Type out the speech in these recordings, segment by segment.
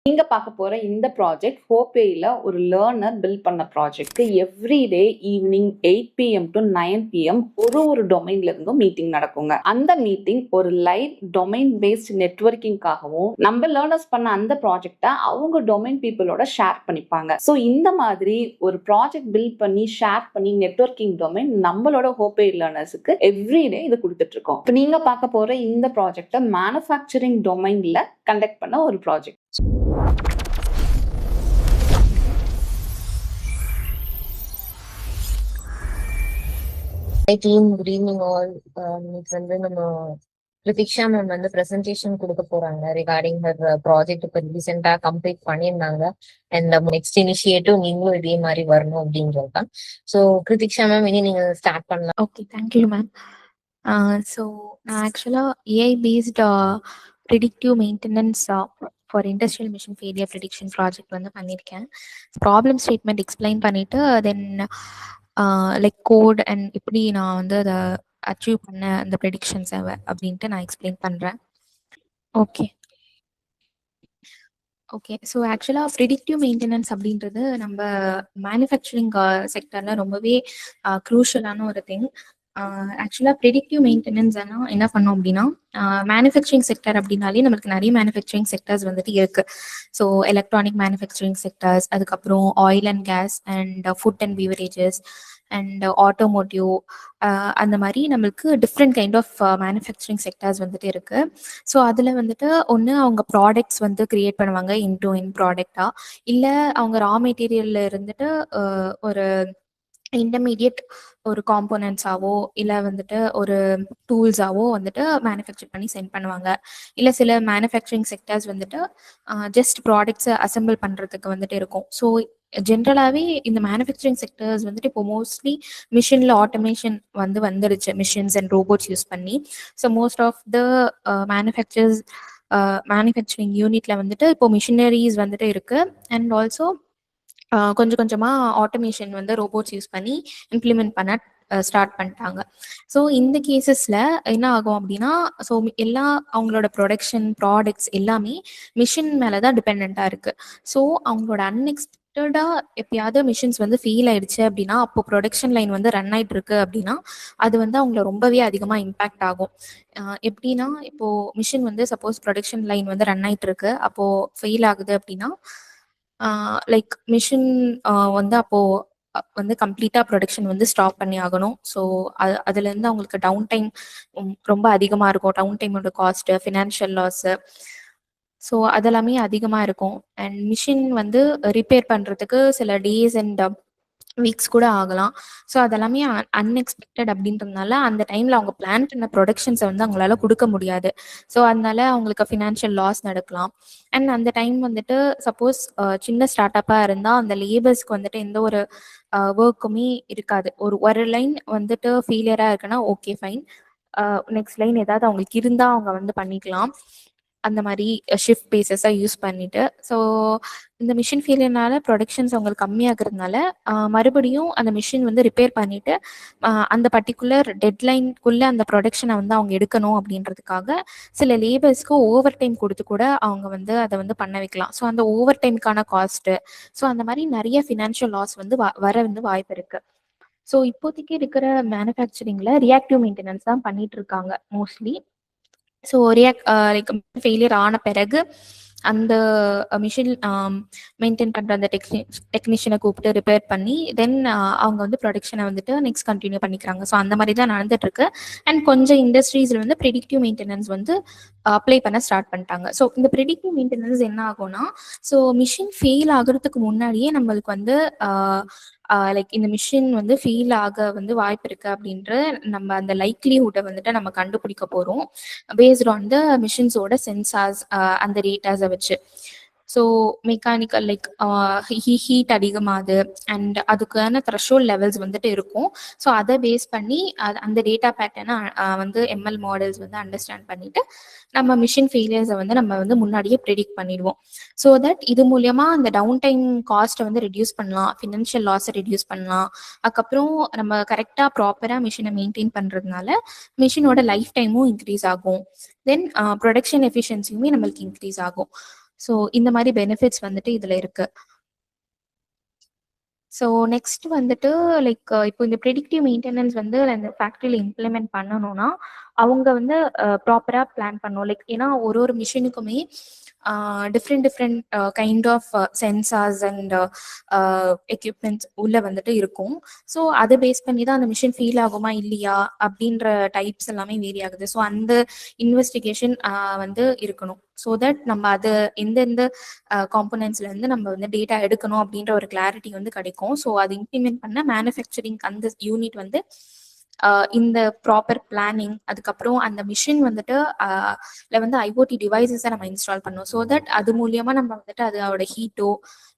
நீங்க பார்க்க போற இந்த ப்ராஜெக்ட் ஹோபேல ஒரு லேர்னர் பில்ட் பண்ண project. Every day evening 8 PM to 9 PM ஒரு டொமைன்ல இருந்தும் மீட்டிங் நடக்குங்க. அந்த மீட்டிங் ஒரு லைவ் டொமைன் பேஸ்ட் நெட்வொர்க்கிங்காகவும் நம்ம லேர்னர்ஸ் பண்ண அந்த ப்ராஜெக்டை அவங்க டொமைன் பீப்புளோட ஷேர் பண்ணிப்பாங்க. ஸோ இந்த மாதிரி ஒரு ப்ராஜெக்ட் பில்ட் பண்ணி ஷேர் பண்ணி நெட்வொர்க்கிங் டொமைன் நம்மளோட ஹோபே லேர்னர்ஸுக்கு எவ்ரி டே இது கொடுத்துட்டு இருக்கோம். இப்போ நீங்க பார்க்க போற இந்த ப்ராஜெக்டை மேனுஃபேக்சரிங் டொமைன்ல கண்டக்ட் பண்ண ஒரு project. Hi team, good evening all. It's நம்ம Pratiksha மேம் வந்து presentation கொடுக்க போறாங்க regarding her project இப்போ ரீசெண்டா கம்ப்ளீட் பண்ணியிருந்தாங்க. அண்ட் நெக்ஸ்ட் இனிஷியேட்டிவ் நீங்களும் இதே மாதிரி வரணும் அப்படின்றது தான். ஸோ Pratiksha மேம் இனி நீங்க ஸ்டார்ட் பண்ணலாம். Okay, thank you ma'am. ஸோ நான் ஆக்சுவலாக AI paste predictive maintenance for industrial machine failure prediction project வந்து பண்ணியிருக்கேன். ப்ராப்ளம் ஸ்டேட்மெண்ட் எக்ஸ்பிளைன் பண்ணிவிட்டு தென் லைக் கோட் அண்ட் எப்படி நான் வந்து அதை அச்சீவ் பண்ண அந்த ப்ரெடிக்ஷன்ஸை அப்படின்ட்டு நான் எக்ஸ்பிளைன் பண்ணுறேன். ஓகே, ஸோ ஆக்சுவலாக ப்ரிடிக்டிவ் மெயின்டெனன்ஸ் அப்படின்றது நம்ம மேனுஃபேக்சரிங் செக்டரில் ரொம்பவே க்ரூஷியலான ஒரு திங். ஆக்சுவலாக ப்ரிடிக்டிவ் மெயின்டெனன்ஸ் ஆனால் என்ன பண்ணோம் அப்படின்னா, மேனுஃபேக்சரிங் செக்டர் அப்படின்னாலே நம்மளுக்கு நிறைய மேனுஃபேக்சரிங் செக்டர்ஸ் வந்துட்டு இருக்கு. ஸோ எலக்ட்ரானிக் மேனுஃபேக்சரிங் செக்டர்ஸ், அதுக்கப்புறம் oil and gas and food and beverages and automotive, அந்த மாதிரி நம்மளுக்கு different kind of manufacturing sectors வந்துட்டு இருக்கு. ஸோ அதில் வந்துட்டு ஒன்று அவங்க ப்ராடக்ட்ஸ் வந்து கிரியேட் பண்ணுவாங்க இன் டு இன் ப்ராடக்டா, இல்லை அவங்க ரா மெட்டீரியல்ல இருந்துட்டு ஒரு இன்டர்மீடியட் ஒரு காம்போனன்ட்ஸாவோ இல்லை வந்துட்டு ஒரு டூல்ஸாவோ வந்துட்டு மேனுஃபேக்சர் பண்ணி சென்ட் பண்ணுவாங்க. இல்லை சில மேனுஃபேக்சரிங் செக்டர்ஸ் வந்துட்டு ஜஸ்ட் ப்ராடக்ட்ஸை அசம்பிள் பண்ணுறதுக்கு வந்துட்டு இருக்கும். ஸோ ஜென்ரலாகவே இந்த மேனுஃபேக்சரிங் செக்டர்ஸ் வந்துட்டு இப்போ மோஸ்ட்லி மிஷினில் ஆட்டோமேஷன் வந்துருச்சு, மிஷின்ஸ் அண்ட் ரோபோட்ஸ் யூஸ் பண்ணி. So most of the manufacturing யூனிட்ல வந்துட்டு இப்போ மிஷினரிஸ் வந்துட்டு இருக்கு. அண்ட் ஆல்சோ கொஞ்சம் கொஞ்சமாக ஆட்டோமேஷன் வந்து ரோபோட்ஸ் யூஸ் பண்ணி இம்ப்ளிமெண்ட் பண்ண ஸ்டார்ட் பண்ணிட்டாங்க. ஸோ இந்த கேசஸில் என்ன ஆகும் அப்படின்னா, ஸோ எல்லா அவங்களோட ப்ராடக்ட்ஸ் எல்லாமே மிஷின் மேலே தான் டிபெண்ட்டாக இருக்குது. ஸோ அவங்களோட அன்எக்ஸ்பெக்டடாக எப்பயாவது மிஷின்ஸ் வந்து ஃபெயில் ஆயிடுச்சு அப்படின்னா, அப்போ ப்ரொடக்ஷன் லைன் வந்து ரன் ஆகிட்டு இருக்கு அப்படின்னா அது வந்து அவங்கள ரொம்பவே அதிகமாக இம்பேக்ட் ஆகும். எப்படின்னா, இப்போது மிஷின் வந்து சப்போஸ் ப்ரொடக்ஷன் லைன் வந்து ரன் ஆகிட்டு இருக்கு, அப்போது ஃபெயில் ஆகுது அப்படின்னா லைக் மிஷின் வந்து அப்போ வந்து கம்ப்ளீட்டா ப்ரொடக்ஷன் வந்து ஸ்டாப் பண்ணி ஆகணும். ஸோ அதுல இருந்து அவங்களுக்கு டவுன் டைம் ரொம்ப அதிகமா இருக்கும். டவுன் டைமோட காஸ்ட், ஃபினான்ஷியல் லாஸ், ஸோ அதெல்லாமே அதிகமா இருக்கும். அண்ட் மிஷின் வந்து ரிப்பேர் பண்றதுக்கு சில டேஸ் அண்ட் வீக்ஸ் கூட ஆகலாம். ஸோ அதெல்லாமே அன்எக்ஸ்பெக்டட் அப்படின்றதுனால அந்த டைம்ல அவங்க பிளான் பண்ண ப்ரொடக்ஷன்ஸை வந்து அவங்களால கொடுக்க முடியாது. ஸோ அதனால அவங்களுக்கு ஃபினான்ஷியல் லாஸ் நடக்கலாம். அண்ட் அந்த டைம் வந்துட்டு சப்போஸ் சின்ன ஸ்டார்ட் அப்பாக இருந்தால் அந்த லேபர்ஸ்க்கு வந்துட்டு எந்த ஒரு ஒர்க்குமே இருக்காது. ஒரு லைன் வந்துட்டு ஃபெயிலியராக இருக்குன்னா ஓகே ஃபைன், நெக்ஸ்ட் லைன் ஏதாவது அவங்களுக்கு இருந்தால் அவங்க வந்து பண்ணிக்கலாம். அந்த மாதிரி ஷிஃப்ட் பேசஸாக யூஸ் பண்ணிட்டு. ஸோ இந்த மிஷின் ஃபெயிலியர்னால ப்ரொடக்ஷன்ஸ் அவங்களுக்கு கம்மியாகிறதுனால மறுபடியும் அந்த மிஷின் வந்து ரிப்பேர் பண்ணிட்டு அந்த பர்டிகுலர் டெட்லைனுக்குள்ளே அந்த ப்ரொடக்ஷனை வந்து அவங்க எடுக்கணும் அப்படின்றதுக்காக சில லேபர்ஸ்க்கு ஓவர் டைம் கொடுத்து கூட அவங்க வந்து அதை வந்து பண்ண வைக்கலாம். ஸோ அந்த ஓவர் டைமுக்கான காஸ்ட்டு, ஸோ அந்த மாதிரி நிறைய ஃபினான்ஷியல் லாஸ் வந்து வர வந்து வாய்ப்பு இருக்கு. ஸோ இப்போதைக்கு இருக்கிற மேனுஃபேக்சரிங்ல ரியாக்டிவ் மெயின்டெனன்ஸ் தான் பண்ணிட்டு இருக்காங்க மோஸ்ட்லி. ஸோ லைக் ஃபெயிலியர் ஆன பிறகு அந்த மிஷின் மெயின்டைன் பண்ணுற அந்த டெக்னீஷியனை கூப்பிட்டு ரிப்பேர் பண்ணி தென் அவங்க வந்து ப்ரொடக்ஷனை வந்துட்டு நெக்ஸ்ட் கண்டினியூ பண்ணிக்கிறாங்க. ஸோ அந்த மாதிரி தான் நடந்துட்டு இருக்கு. அண்ட் கொஞ்சம் இண்டஸ்ட்ரீஸில் வந்து ப்ரிடிக்டிவ் மெயின்டெனன்ஸ் வந்து அப்ளை பண்ண ஸ்டார்ட் பண்ணிட்டாங்க. ஸோ இந்த ப்ரிடிக்டிவ் மெயின்டெனன்ஸ் என்ன ஆகும்னா, ஸோ மிஷின் ஃபெயில் ஆகுறதுக்கு முன்னாடியே நம்மளுக்கு வந்து லைக் இந்த மிஷின் வந்து ஃபெயில் ஆக வந்து வாய்ப்பு இருக்கு அப்படின்ற நம்ம அந்த லைக்லிஹுட்டை வந்துட்டு நம்ம கண்டுபிடிக்க போறோம் பேஸ்ட் ஆன் த மிஷின்ஸோட சென்சார்ஸ், அந்த டேட்டாஸை வச்சு. ஸோ மெக்கானிக்கல் லைக் ஹீட் அதிகமாகுது அண்ட் அதுக்கான த்ரெஷோல்ட் லெவல்ஸ் வந்துட்டு இருக்கும். ஸோ அதை பேஸ் பண்ணி அந்த டேட்டா பேட்டர்னை வந்து எம்எல் மாடல்ஸ் வந்து அண்டர்ஸ்டாண்ட் பண்ணிட்டு நம்ம மிஷின் ஃபெயிலியர்ஸை வந்து நம்ம வந்து முன்னாடியே ப்ரெடிக்ட் பண்ணிடுவோம். ஸோ தட் இது மூலயமா அந்த டவுன் டைம் காஸ்ட்டை வந்து ரெடியூஸ் பண்ணலாம், ஃபினான்ஷியல் லாஸை ரெடியூஸ் பண்ணலாம். அதுக்கப்புறம் நம்ம கரெக்டாக ப்ராப்பராக மிஷினை மெயின்டைன் பண்ணுறதுனால மிஷினோட லைஃப் டைமும் இன்க்ரீஸ் ஆகும். தென் ப்ரொடக்ஷன் எஃபிஷியன்சியுமே நம்மளுக்கு இன்க்ரீஸ் ஆகும். ஸோ இந்த மாதிரி பெனிஃபிட்ஸ் வந்துட்டு இதுல இருக்கு. ஸோ நெக்ஸ்ட் வந்துட்டு லைக் இப்போ இந்த ப்ரெடிக்டிவ் மெயின்டெனன்ஸ் வந்து அந்த ஃபேக்ட்ரியில் இம்ப்ளிமெண்ட் பண்ணணும்னா அவங்க வந்து ப்ராப்பராக பிளான் பண்ணணும். லைக் ஏன்னா ஒரு ஒரு மிஷினுக்குமே different different kind of sensors and equipments உள்ள வந்துட்டு இருக்கும். ஸோ அதை பேஸ் பண்ணி தான் அந்த மிஷின் ஃபீல் ஆகுமா இல்லையா அப்படின்ற டைப்ஸ் எல்லாமே வேரி ஆகுது. ஸோ அந்த இன்வெஸ்டிகேஷன் வந்து இருக்கணும். ஸோ தட் நம்ம அது எந்தெந்த காம்பனன்ட்ஸ்ல இருந்து நம்ம வந்து டேட்டா எடுக்கணும் அப்படின்ற ஒரு கிளாரிட்டி வந்து கிடைக்கும். ஸோ அது இம்ப்ளிமெண்ட் பண்ண மேனுஃபேக்சரிங் அந்த யூனிட் வந்து இந்த ப்ராப்பர் பிளானிங், அதுக்கப்புறம் அந்த மிஷின் வந்துட்டு வந்து ஐஓடி டிவைசஸை நம்ம இன்ஸ்டால் பண்ணோம். ஸோ தட் அது மூலியமா நம்ம வந்துட்டு அதோட ஹீட்டோ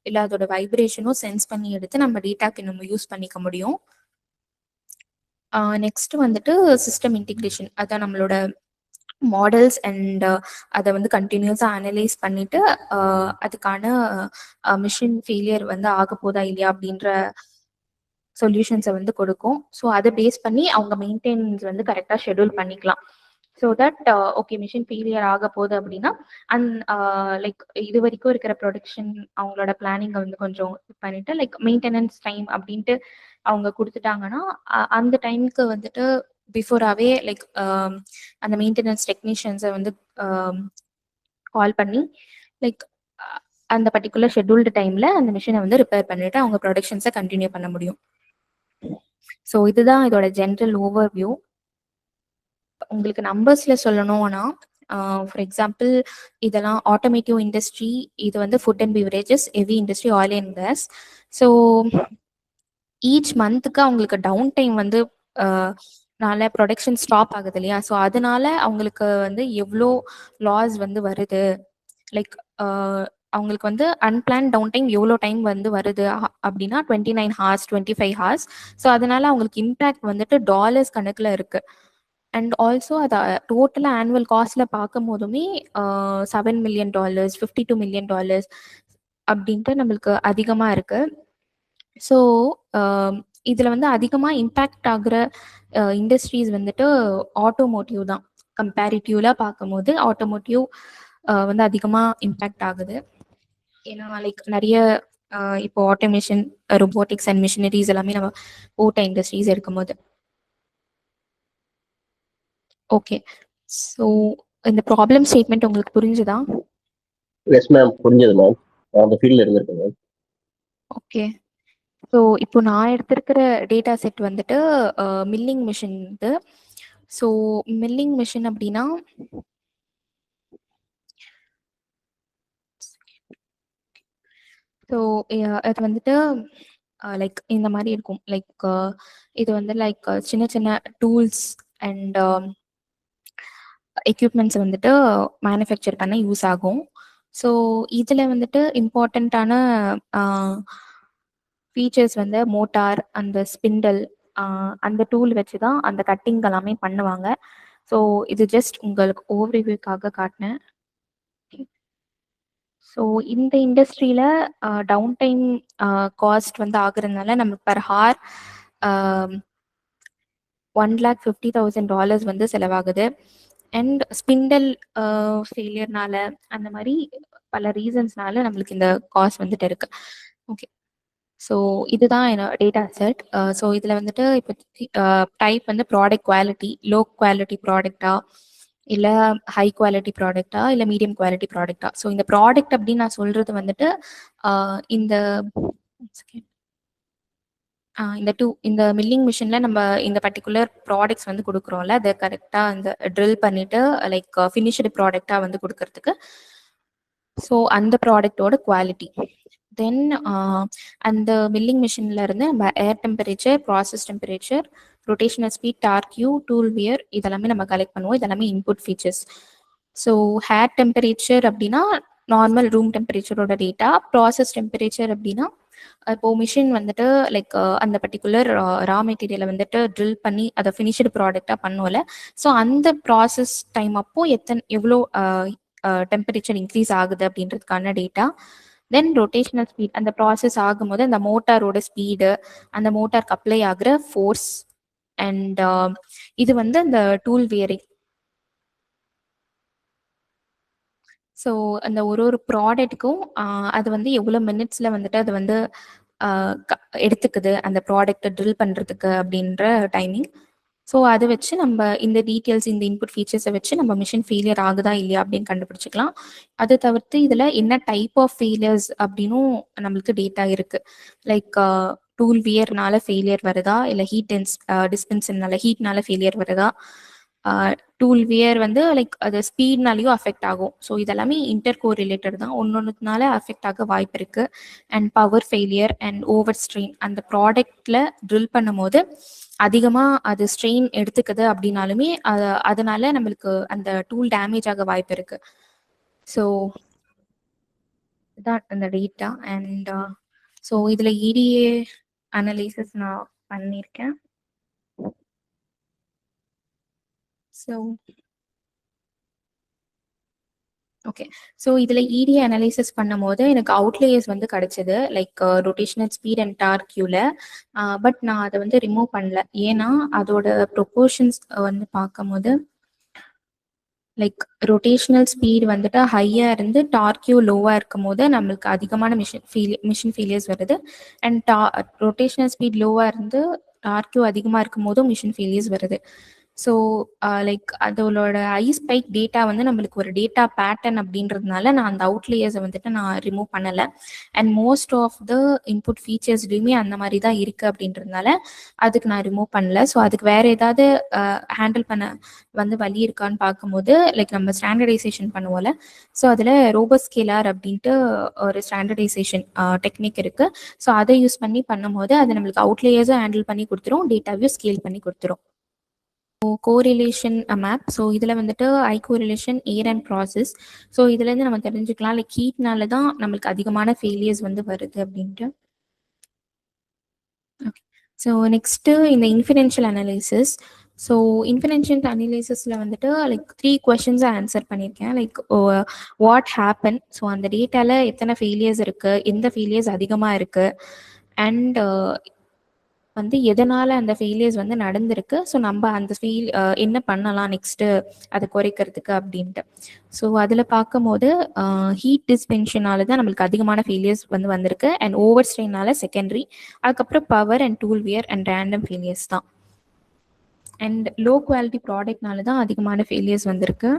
இல்லை அதோட வைப்ரேஷனோ சென்ஸ் பண்ணி எடுத்து நம்ம டேட்டாக்கு நம்ம யூஸ் பண்ணிக்க முடியும். நெக்ஸ்ட் வந்துட்டு சிஸ்டம் இன்டிகிரேஷன், அதான் நம்மளோட மாடல்ஸ் அண்ட் அதை வந்து கண்டினியூஸாக அனலைஸ் பண்ணிட்டு அதுக்கான மிஷின் ஃபெயிலியர் வந்து ஆக போதா இல்லையா அப்படின்ற சொல்யூஷன்ஸை வந்து கொடுக்கும். ஸோ அதை பேஸ் பண்ணி அவங்க மெயின்டெனன்ஸ் வந்து கரெக்டாக ஷெட்யூல் பண்ணிக்கலாம். So that okay machine failure ஆக போகுது அப்படின்னா லைக் இது வரைக்கும் இருக்கிற ப்ரொடக்ஷன் அவங்களோட பிளானிங்கை வந்து கொஞ்சம் பண்ணிட்டு லைக் மெயின்டெனன்ஸ் டைம் அப்படின்ட்டு அவங்க கொடுத்துட்டாங்கன்னா அந்த டைமுக்கு வந்துட்டு பிஃபோராகவே லைக் அந்த மெயின்டெனன்ஸ் டெக்னீஷியன்ஸை வந்து கால் பண்ணி லைக் அந்த பர்டிகுலர் ஷெட்யூல்டு டைமில் அந்த மிஷினை வந்து ரிப்பேர் பண்ணிட்டு அவங்க ப்ரொடக்ஷன்ஸை கண்டினியூ பண்ண முடியும். ஸோ இதுதான் இதோட ஜென்ரல் ஓவர்வியூ. உங்களுக்கு நம்பர்ஸ்ல சொல்லணும்னா ஃபார் எக்ஸாம்பிள் இதெல்லாம் ஆட்டோமேட்டிவ் இண்டஸ்ட்ரி, இது வந்து food and beverages, heavy industry, oil and gas. So each மந்த்துக்கு அவங்களுக்கு டவுன் டைம் வந்து நால ப்ரொடக்ஷன் ஸ்டாப் ஆகுது இல்லையா, ஸோ அதனால அவங்களுக்கு வந்து எவ்வளோ லாஸ் வந்து வருது, லைக் அவங்களுக்கு வந்து அன்பிளான் டவுன் டைம் எவ்வளோ டைம் வந்து வருது அப்படின்னா 29 hours 25 hours. ஸோ அதனால அவங்களுக்கு இம்பேக்ட் வந்துட்டு டாலர்ஸ் கணக்கில் இருக்கு. அண்ட் ஆல்சோ அதை டோட்டலாக ஆனுவல் காஸ்ட்ல பார்க்கும் போதுமே $7 million $52 million அப்படின்ட்டு நம்மளுக்கு அதிகமாக இருக்கு. ஸோ இதில் வந்து அதிகமாக இம்பேக்ட் ஆகுற இண்டஸ்ட்ரீஸ் வந்துட்டு ஆட்டோமோட்டிவ் தான். கம்பேரிட்டிவ்லாம் பார்க்கும்போது ஆட்டோமோட்டிவ் வந்து அதிகமாக இம்பேக்ட் ஆகுது. ஏன்னா லைக் நிறைய இப்போ ஆட்டோமேஷன், ரொபோட்டிக்ஸ் அண்ட் மிஷினரிஸ் எல்லாமே நம்ம ஓட்ட இண்டஸ்ட்ரீஸ் இருக்கும்போது. ஓகே, ஸோ இந்த ப்ராப்ளம் ஸ்டேட்மெண்ட் உங்களுக்கு புரிஞ்சுதா? எஸ் மேம், புரிஞ்சது மேம். அந்த ஃபீல்டில் இருந்திருக்கேன் மேம். ஓகே, ஸோ இப்போ நான் எடுத்திருக்கிற டேட்டா செட் வந்துட்டு மில்லிங் மிஷின் இது. ஸோ மில்லிங் மிஷின் அப்படின்னா ஸோ அது வந்துட்டு லைக் இந்த மாதிரி இருக்கும். லைக் இது வந்து லைக் சின்ன சின்ன டூல்ஸ் அண்ட் எக்யூப்மெண்ட்ஸ் வந்துட்டு மேனுஃபேக்சர் பண்ண யூஸ் ஆகும். ஸோ இதில் வந்துட்டு இம்பார்ட்டண்ட்டான ஃபீச்சர்ஸ் வந்து மோட்டார், அந்த ஸ்பிண்டல், அந்த டூல் வச்சு தான் அந்த கட்டிங் எல்லாமே பண்ணுவாங்க. ஸோ இது ஜஸ்ட் உங்களுக்கு ஓவர்வியூக்காக காட்டினேன். ஸோ இந்த இண்டஸ்ட்ரியில் டவுன் டைம் காஸ்ட் வந்து ஆகுறதுனால நமக்கு பர் ஹார் $1,50,000 வந்து செலவாகுது. அண்ட் ஸ்பிண்டல் ஃபெயிலியர்னால அந்த மாதிரி பல ரீசன்ஸ்னால நம்மளுக்கு இந்த காஸ்ட் வந்துட்டு இருக்கு. ஓகே, ஸோ இதுதான் என்னோட டேட்டா செட். ஸோ இதில் வந்துட்டு இப்போ டைப் வந்து ப்ராடக்ட் குவாலிட்டி, லோ குவாலிட்டி ப்ராடக்டா இல்லை ஹை குவாலிட்டி ப்ராடக்டா இல்லை மீடியம் குவாலிட்டி ப்ராடக்டா. ஸோ இந்த ப்ராடக்ட் அப்படின்னு நான் சொல்றது வந்துட்டு இந்த இந்த மில்லிங் மிஷின்ல நம்ம இந்த பர்டிகுலர் ப்ராடக்ட்ஸ் வந்து கொடுக்குறோம்ல, அதை கரெக்டாக இந்த ட்ரில் பண்ணிட்டு லைக் ஃபினிஷ்டு ப்ராடக்டாக வந்து கொடுக்கறதுக்கு. ஸோ அந்த ப்ராடக்டோட குவாலிட்டி. தென் அந்த மில்லிங் மிஷின்ல இருந்து நம்ம air temperature, process temperature, rotational speed, torque, tool wear இதெல்லாமே நம்ம கலெக்ட் பண்ணுவோம். இதெல்லாமே input features. So air temperature அப்படின்னா நார்மல் ரூம் டெம்பரேச்சரோட டேட்டா. ப்ராசஸ் டெம்பரேச்சர் அப்படின்னா இப்போ மிஷின் வந்துட்டு லைக் அந்த பர்டிகுலர் ரா மெட்டீரியலை வந்துட்டு ட்ரில் பண்ணி அதை ஃபினிஷ்டு ப்ராடக்டாக பண்ணுவோம்ல, ஸோ அந்த ப்ராசஸ் டைம் அப்போ எவ்வளோ டெம்பரேச்சர் இன்க்ரீஸ் ஆகுது அப்படின்றதுக்கான டேட்டா. தென் ரொட்டேஷனல் ஸ்பீட், அந்த ப்ராசஸ் ஆகும்போது அந்த மோட்டாரோட ஸ்பீடு, அந்த மோட்டாருக்கு அப்ளை ஆகுற ஃபோர்ஸ், அண்ட் இது வந்து அந்த டூல் வியரிங். ஸோ அந்த ஒரு ப்ராடக்ட்டுக்கும் அது வந்து எவ்வளோ மினிட்ஸில் வந்துட்டு அது வந்து எடுத்துக்குது அந்த ப்ராடக்ட்டை ட்ரில் பண்ணுறதுக்கு அப்படின்ற டைமிங். ஸோ அதை வச்சு நம்ம இந்த டீட்டெயில்ஸ் இந்த இன்புட் ஃபீச்சர்ஸை வச்சு நம்ம மிஷின் ஃபெயிலியர் ஆகுதா இல்லையா அப்படின்னு கண்டுபிடிச்சிக்கலாம். அதை தவிர்த்து இதில் என்ன டைப் ஆஃப் ஃபெயிலியர்ஸ் அப்படின்னும் நம்மளுக்கு டேட்டா இருக்குது. லைக் டூல் வியர்னால ஃபெயிலியர் வருதா, இல்லை ஹீட் டிஸ்பென்சர்னால ஹீட்னால ஃபெயிலியர் வருதா, டூல் வியர் வந்து லைக் அது ஸ்பீட்னாலையும் அஃபெக்ட் ஆகும். ஸோ இதெல்லாமே இன்டர் கோ ரிலேட்டட் தான், ஒன்னொன்றுனால அஃபெக்ட் ஆக வாய்ப்பு இருக்கு. And power failure and over strain, அந்த ப்ராடக்ட்ல ட்ரில் பண்ணும் போது அதிகமாக அது ஸ்ட்ரெயின் எடுத்துக்குது அப்படின்னாலுமே அதனால நம்மளுக்கு அந்த டூல் டேமேஜ் ஆக வாய்ப்பு இருக்கு. ஸோ இதான் அந்த டேட்டா. அண்ட் ஸோ இதில் EDA அனலைசிஸ் நான் பண்ணியிருக்கேன். ஸோ ஓகே, ஸோ இதில் EDA அனலைசிஸ் பண்ணும் போது எனக்கு அவுட்லேயர்ஸ் வந்து கிடைச்சது, லைக் ரொட்டேஷனல் ஸ்பீட் அண்ட் டார்க்யூவில். பட் நான் அதை வந்து ரிமூவ் பண்ணல. ஏன்னா அதோட ப்ரொபோர்ஷன்ஸ் வந்து பார்க்கும் போது லைக் ரொட்டேஷனல் ஸ்பீட் வந்துட்டு ஹையாக இருந்து டார்க்யூ லோவாக இருக்கும் போது நம்மளுக்கு அதிகமான மிஷின் ஃபெயிலியர்ஸ் வருது. அண்ட் ரொட்டேஷனல் ஸ்பீட் லோவாக இருந்து டார்க்யூ அதிகமாக இருக்கும் போதும் மிஷின் ஃபெயிலியர்ஸ் வருது. ஸோ லைக் அதோட ஐஸ்பைக் டேட்டா வந்து நம்மளுக்கு ஒரு டேட்டா பேட்டர்ன் அப்படின்றதுனால நான் அந்த அவுட்லேயர்ஸை வந்துட்டு நான் ரிமூவ் பண்ணலை. And most of the input ஃபீச்சர்ஸ்லையுமே அந்த மாதிரி தான் இருக்குது அப்படின்றதுனால அதுக்கு நான் ரிமூவ் பண்ணல. ஸோ அதுக்கு வேறு ஏதாவது ஹேண்டில் பண்ண வந்து வழி இருக்கான்னு பார்க்கும்போது லைக் நம்ம ஸ்டாண்டர்டைசேஷன் பண்ணுவோம்ல, ஸோ அதில் ரோபோஸ்கேலார் அப்படின்ட்டு ஒரு ஸ்டாண்டர்டைசேஷன் டெக்னிக் இருக்குது. ஸோ அதை யூஸ் பண்ணி பண்ணும்போது அது நம்மளுக்கு அவுட்லேயர்ஸும் ஹேண்டில் பண்ணி கொடுத்துரும், டேட்டாவையும் ஸ்கேல் பண்ணி கொடுத்துரும். Correlation map. ஸோ இதில் வந்துட்டு I correlation air and process. So இதுலேருந்து நம்ம தெரிஞ்சுக்கலாம் லைக் ஹீட்னால தான் நம்மளுக்கு அதிகமான ஃபெயிலியர்ஸ் வந்து வருது அப்படின்ட்டு. ஓகே, ஸோ நெக்ஸ்ட்டு இந்த இன்ஃபிடென்ஷியல் அனலைசிஸ். ஸோ இன்ஃபிடென்ஷியல் அனலைசிஸில் வந்துட்டு லைக் 3 கொஷின்ஸை ஆன்சர் பண்ணியிருக்கேன். லைக் வாட் ஹேப்பன், ஸோ அந்த டேட்டாவில் எத்தனை ஃபெயிலியர்ஸ் இருக்குது, எந்த ஃபெயிலியர்ஸ் அதிகமாக இருக்குது, அண்ட் வந்து எதனால் அந்த ஃபெயிலியர்ஸ் வந்து நடந்திருக்கு, ஸோ நம்ம அந்த என்ன பண்ணலாம் நெக்ஸ்ட்டு அதை குறைக்கிறதுக்கு அப்படின்ட்டு. ஸோ அதில் பார்க்கும்போது ஹீட் டிஸ்பென்ஷனால தான் நம்மளுக்கு அதிகமான ஃபெயிலியர்ஸ் வந்து வந்திருக்கு. அண்ட் ஓவர் ஸ்ட்ரெயினால செகண்டரி, அதுக்கப்புறம் power and tool wear and random failures தான். அண்ட் லோ குவாலிட்டி ப்ராடக்ட்னால தான் அதிகமான ஃபெயிலியர்ஸ் வந்திருக்கு.